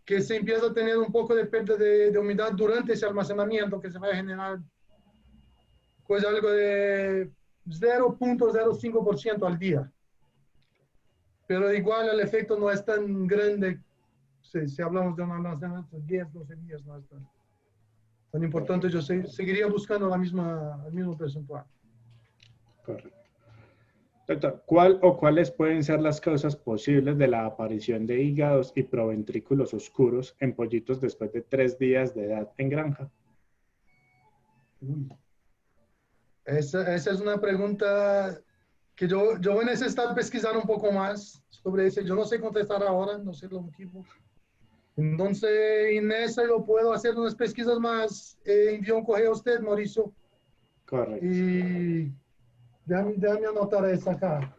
[SPEAKER 2] que se empieza a tener un poco de pérdida de humedad durante ese almacenamiento, que se va a generar pues algo de 0.05% al día. Pero igual el efecto no es tan grande. Si hablamos de un almacenamiento de 10, 12 días, no es tan importante. Yo seguiría buscando el mismo percentual.
[SPEAKER 1] Correcto. Doctor, ¿cuál o cuáles pueden ser las causas posibles de la aparición de hígados y proventrículos oscuros en pollitos después de 3 días de edad en granja?
[SPEAKER 2] Esa es una pregunta que yo voy a necesitar pesquisar un poco más sobre eso. Yo no sé contestar ahora, no sé el motivo. Entonces, en eso yo puedo hacer unas pesquisas más. Envío un correo a usted, Mauricio.
[SPEAKER 1] Correcto.
[SPEAKER 2] Y déjame anotar esa acá.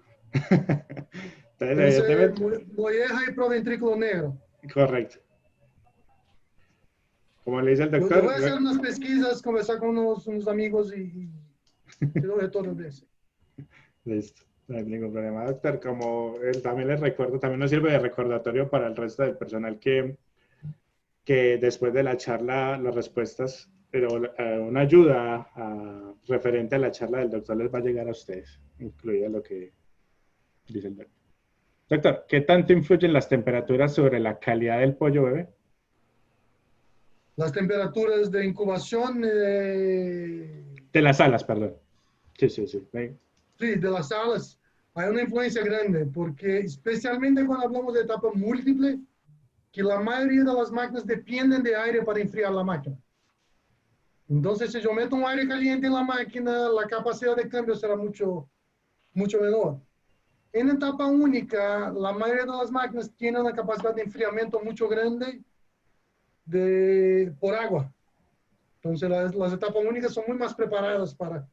[SPEAKER 1] Entonces,
[SPEAKER 2] molleja y proventrículo negro.
[SPEAKER 1] Correcto. Como le dice el
[SPEAKER 2] Yo
[SPEAKER 1] doctor.
[SPEAKER 2] voy a hacer unas pesquisas, conversar con unos amigos y te doy retorno de eso.
[SPEAKER 1] Listo, no hay ningún problema, doctor. Como él también les recuerdo, también nos sirve de recordatorio para el resto del personal que después de la charla, las respuestas, pero una ayuda referente a la charla del doctor les va a llegar a ustedes, incluido lo que dice el doctor. Doctor, ¿qué tanto influyen las temperaturas sobre la calidad del pollo bebé?
[SPEAKER 2] Las temperaturas de incubación.
[SPEAKER 1] De las alas, perdón. Sí.
[SPEAKER 2] Sí, de las alas. Hay una influencia grande, porque especialmente cuando hablamos de etapa múltiple, que la mayoría de las máquinas dependen de aire para enfriar la máquina. Entonces, si yo meto un aire caliente en la máquina, la capacidad de cambio será mucho menor. En etapa única, la mayoría de las máquinas tienen una capacidad de enfriamiento mucho grande por agua. Entonces las etapas únicas son muy más preparadas para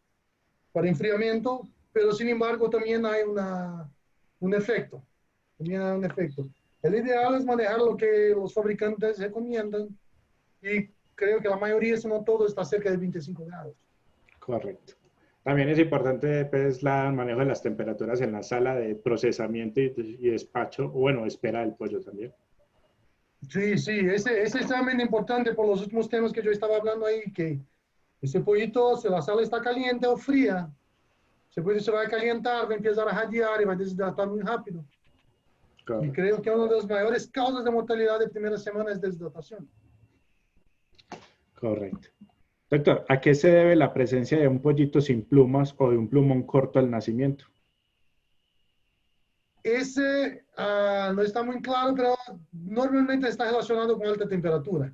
[SPEAKER 2] enfriamiento, pero sin embargo también hay un efecto. También hay un efecto. El ideal es manejar lo que los fabricantes recomiendan y creo que la mayoría, si no todo, está cerca de 25 grados.
[SPEAKER 1] Correcto. También es importante pues, el manejo de las temperaturas en la sala de procesamiento y despacho, o bueno, espera del pollo también.
[SPEAKER 2] Sí, sí, ese es extremadamente importante por los últimos temas que yo estaba hablando ahí, que ese pollito, si la sala está caliente o fría, ese pollo se va a calentar, va a empezar a jadear y va a deshidratar muy rápido. Y
[SPEAKER 1] Correcto.
[SPEAKER 2] creo que una de las mayores causas de mortalidad de primera semana es deshidratación.
[SPEAKER 1] Correcto. Doctor, ¿a qué se debe la presencia de un pollito sin plumas o de un plumón corto al nacimiento?
[SPEAKER 2] Ese no está muy claro, pero normalmente está relacionado con alta temperatura.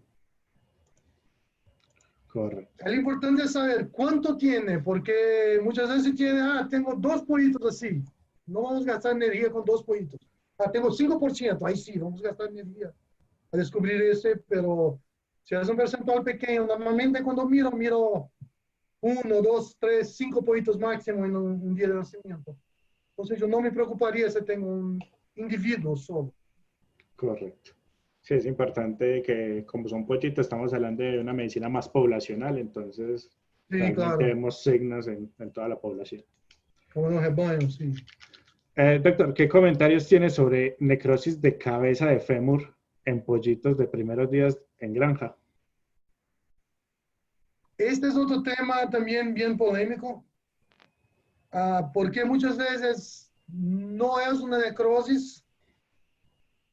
[SPEAKER 1] Correcto.
[SPEAKER 2] Lo importante es saber cuánto tiene, porque muchas veces tiene, tengo 2 pollitos así. No vamos a gastar energía con 2 pollitos. Tengo 5%, ahí sí, vamos a gastar energía a descubrir ese, pero si es un percentual pequeño, normalmente cuando miro 1, 2, 3, 5 pollitos máximo en un día de nacimiento. Entonces yo no me preocuparía si tengo un individuo solo.
[SPEAKER 1] Correcto. Sí, es importante que como son pollitos, estamos hablando de una medicina más poblacional, entonces
[SPEAKER 2] Sí,
[SPEAKER 1] realmente
[SPEAKER 2] claro,
[SPEAKER 1] vemos signos en toda la población.
[SPEAKER 2] como en los rebaños, sí.
[SPEAKER 1] Doctor, ¿qué comentarios tiene sobre necrosis de cabeza de fémur en pollitos de primeros días en granja?
[SPEAKER 2] Este es otro tema también bien polémico, porque muchas veces no es una necrosis.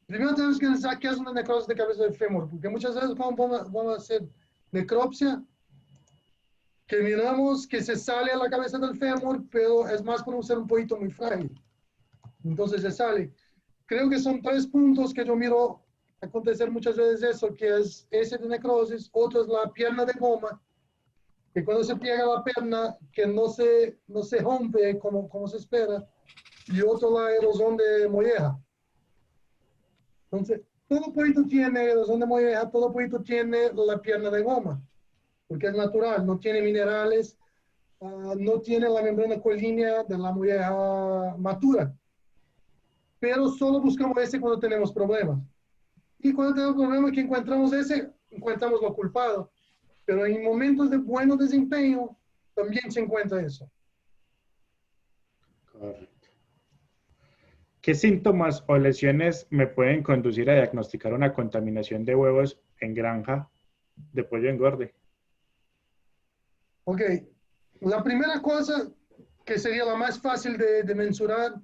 [SPEAKER 2] Primero tenemos que pensar qué es una necrosis de cabeza de fémur, porque muchas veces vamos a hacer necropsia, que miramos que se sale a la cabeza del fémur, pero es más por ser un poquito muy frágil. Entonces se sale. Creo que son 3 puntos que yo miro acontecer muchas veces eso, que es ese de necrosis, otro es la pierna de goma, que cuando se pega la pierna, que no se rompe como se espera, y otro la erosión de molleja. Entonces, todo pollito tiene erosión de molleja, todo pollito tiene la pierna de goma, porque es natural, no tiene minerales, no tiene la membrana colínea de la molleja matura. Pero solo buscamos ese cuando tenemos problemas. Y cuando tenemos problemas que encontramos ese, encontramos lo culpado. Pero en momentos de buen desempeño, también se encuentra eso.
[SPEAKER 1] Correcto. ¿Qué síntomas o lesiones me pueden conducir a diagnosticar una contaminación de huevos en granja de pollo engorde?
[SPEAKER 2] Ok, la primera cosa que sería la más fácil de mensurar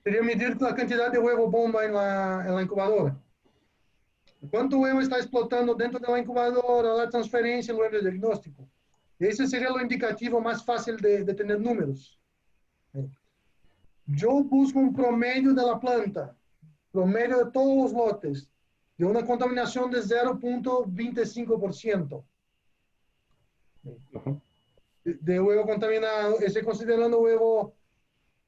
[SPEAKER 2] sería medir la cantidad de huevo bomba en la incubadora. ¿Cuánto huevo está explotando dentro de la incubadora, la transferencia, luego el diagnóstico? Ese sería lo indicativo más fácil de tener números. Yo busco un promedio de la planta, promedio de todos los lotes, de una contaminación de 0.25%.
[SPEAKER 1] Uh-huh.
[SPEAKER 2] De huevo contaminado, estoy considerando huevo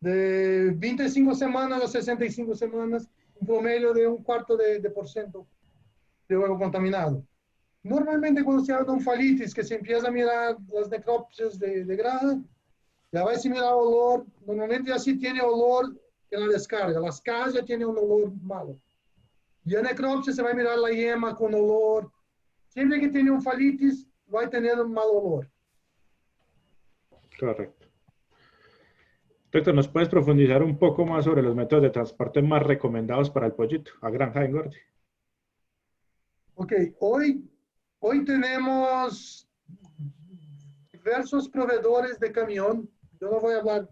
[SPEAKER 2] de 25 semanas a 65 semanas, un promedio de 1/4% de huevo contaminado. Normalmente cuando se habla de un falitis, que se empieza a mirar las necropsias de granja, ya va a mirar olor, normalmente ya sí tiene olor en la descarga, las casas ya tienen un olor malo. Y en necropsia se va a mirar la yema con olor. Siempre que tiene un falitis, va a tener un mal olor.
[SPEAKER 1] Correcto. Doctor, ¿nos puedes profundizar un poco más sobre los métodos de transporte más recomendados para el pollito a granja de engorde?
[SPEAKER 2] Ok, hoy tenemos diversos proveedores de camión. Yo no voy a hablar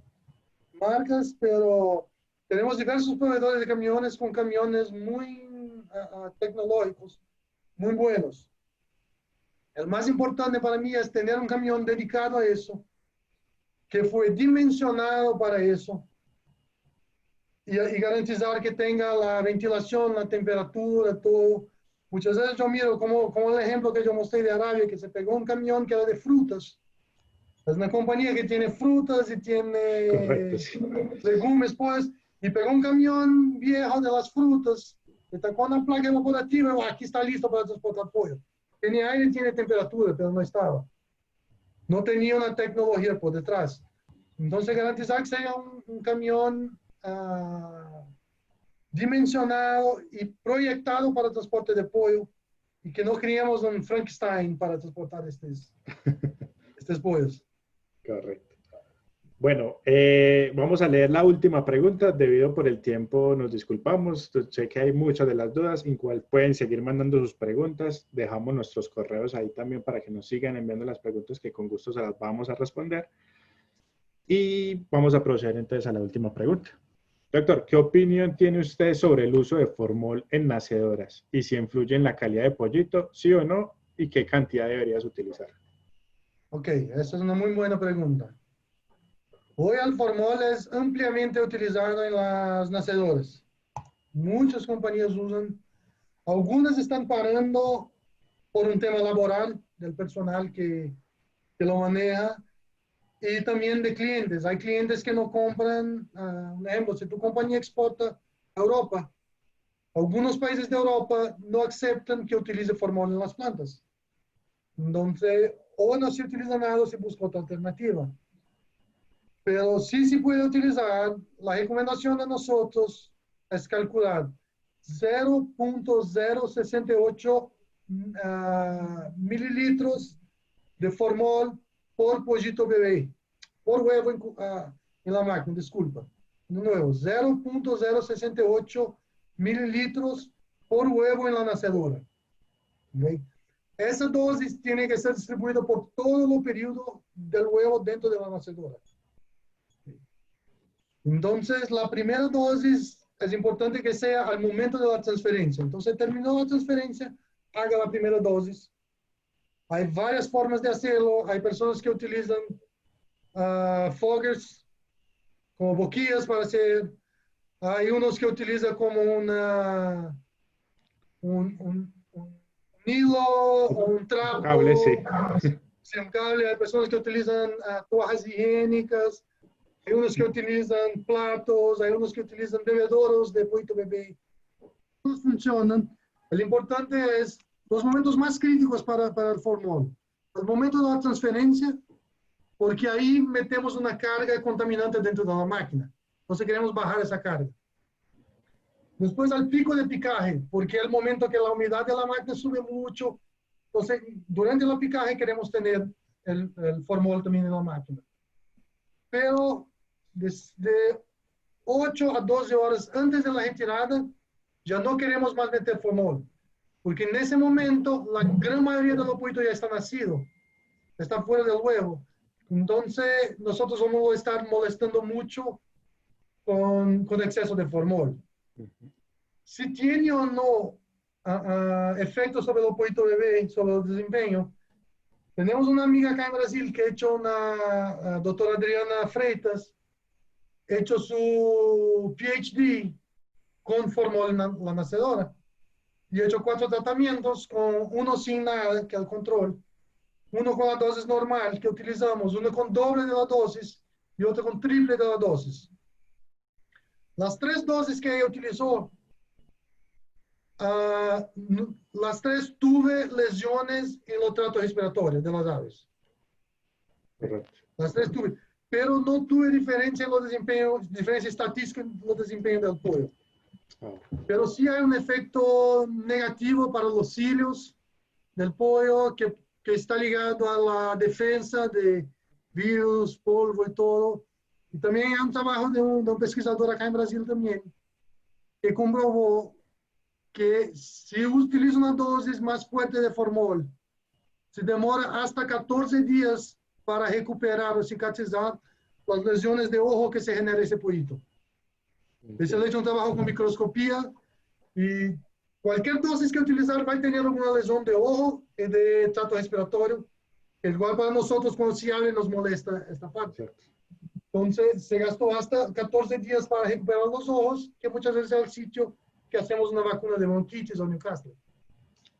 [SPEAKER 2] marcas, pero tenemos diversos proveedores de camiones con camiones muy tecnológicos, muy buenos. El más importante para mí es tener un camión dedicado a eso, que fue dimensionado para eso, y garantizar que tenga la ventilación, la temperatura, todo. Muchas veces yo miro como el ejemplo que yo mostré de Arabia, que se pegó un camión que era de frutas. Es una compañía que tiene frutas y tiene
[SPEAKER 1] Correcto, sí.
[SPEAKER 2] legumes, pues, y pegó un camión viejo de las frutas, le tacó una placa evaporativa y aquí está listo para transportar pollo. Tiene aire, tiene temperatura, pero no estaba. no tenía una tecnología por detrás. Entonces, garantizar que sea un camión dimensionado y proyectado para transporte de pollo y que no criemos un Frankenstein para transportar estos pollos.
[SPEAKER 1] Correcto. Bueno, vamos a leer la última pregunta. Debido por el tiempo, nos disculpamos. Sé que hay muchas de las dudas. Igual pueden seguir mandando sus preguntas. Dejamos nuestros correos ahí también para que nos sigan enviando las preguntas que con gusto se las vamos a responder. Y vamos a proceder entonces a la última pregunta. Doctor, ¿qué opinión tiene usted sobre el uso de formol en nacedoras? Y si influye en la calidad de pollito, sí o no, y qué cantidad deberías utilizar.
[SPEAKER 2] Ok, esa es una muy buena pregunta. Hoy el formol es ampliamente utilizado en las nacedoras. Muchas compañías usan, algunas están parando por un tema laboral del personal que lo maneja y también de clientes. Hay clientes que no compran, un ejemplo, si tu compañía exporta a Europa, algunos países de Europa no aceptan que utilice formol en las plantas. Entonces, o no se utiliza nada, se busca otra alternativa. Pero sí se puede utilizar, la recomendación de nosotros es calcular 0.068 mililitros de formol por pollito bebé, por huevo en la máquina, disculpa. De nuevo, 0.068 mililitros por huevo en la nacedora. ¿Okay? Esa dosis tiene que ser distribuida por todo el periodo del huevo dentro de la nacedora. Entonces, la primera dosis es importante que sea al momento de la transferencia. Entonces, terminó la transferencia, haga la primera dosis. Hay varias formas de hacerlo. Hay personas que utilizan foggers, como boquillas para hacer. Hay unos que utilizan como un hilo o un trapo.
[SPEAKER 1] Cable, sí.
[SPEAKER 2] Sí, un cable. Hay personas que utilizan toallas higiénicas. Hay unos que utilizan platos, hay unos que utilizan bebedoros de pollito bebé. Todos funcionan. Lo importante es los momentos más críticos para el formol. El momento de la transferencia, porque ahí metemos una carga contaminante dentro de la máquina. Entonces queremos bajar esa carga. Después al pico de picaje, porque es el momento que la humedad de la máquina sube mucho. Entonces, durante el picaje queremos tener el formol también en la máquina. Pero desde 8 a 12 horas antes de la retirada, ya no queremos más meter formol, porque en ese momento la gran mayoría de los pollitos ya está nacido, está fuera del huevo. Entonces, nosotros vamos a estar molestando mucho con exceso de formol. Si tiene o no efectos sobre el pollito bebé, sobre el desempeño, tenemos una amiga acá en Brasil que ha hecho una doctora Adriana Freitas, hecho su PhD con formol en la nacedora. Y he hecho 4 tratamientos, con uno sin nada, que es el control, uno con la dosis normal que utilizamos, uno con doble de la dosis y otro con triple de la dosis. Las 3 dosis que ella utilizó, las 3 tuve lesiones en los tratos respiratorios de las aves.
[SPEAKER 1] Correcto.
[SPEAKER 2] Las 3 tuve, pero no tuve diferencia en los desempeños, diferencia estática en los desempeños del pollo. Pero sí hay un efecto negativo para los cilios del pollo que está ligado a la defensa de virus, polvo y todo. Y también hay un trabajo de un pesquisador acá en Brasil también que comprobó que si utiliza una dosis más fuerte de formol, se demora hasta 14 días para recuperar o cicatrizar las lesiones de ojo que se genera ese pollito. Se ha hecho un trabajo con microscopía y cualquier dosis que utilizar va a tener alguna lesión de ojo y de trato respiratorio. Igual para nosotros con CIALE nos molesta esta parte. Entonces se gastó hasta 14 días para recuperar los ojos, que muchas veces es el sitio que hacemos una vacuna de bronquitis o Newcastle.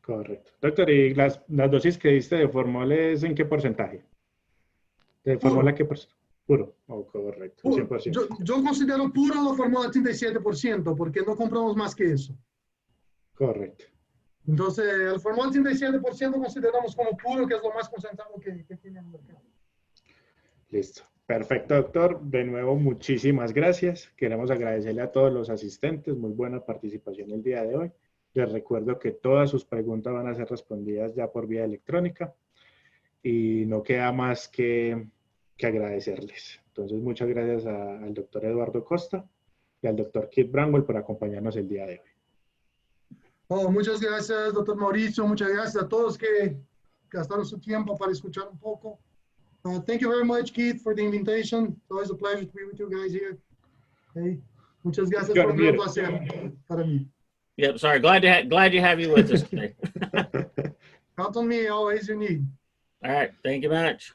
[SPEAKER 1] Correcto. Doctor, ¿y las dosis que diste de formol es en qué porcentaje? ¿De formol a qué porcentaje? Puro. Oh, correcto,
[SPEAKER 2] Puro.
[SPEAKER 1] 100%.
[SPEAKER 2] Yo considero puro la fórmula 37%, porque no compramos más que eso.
[SPEAKER 1] Correcto.
[SPEAKER 2] Entonces, el formol 37% consideramos como puro, que es lo más concentrado que tiene en el mercado.
[SPEAKER 1] Listo. Perfecto, doctor. De nuevo, muchísimas gracias. Queremos agradecerle a todos los asistentes. Muy buena participación el día de hoy. Les recuerdo que todas sus preguntas van a ser respondidas ya por vía electrónica y no queda más que agradecerles. Entonces, muchas gracias al doctor Eduardo Costa y al doctor Keith Bramwell por acompañarnos el día de hoy.
[SPEAKER 2] Oh, muchas gracias, doctor Mauricio. Muchas gracias a todos que gastaron su tiempo para escuchar un poco. Thank you very much, Keith, for the invitation. It's always a pleasure to be with you guys here. Okay. Muchas gracias, fue un gran placer para mí.
[SPEAKER 3] Yep. Sorry. Glad to have you with us today.
[SPEAKER 2] Count on me always you need.
[SPEAKER 3] All right. Thank you much.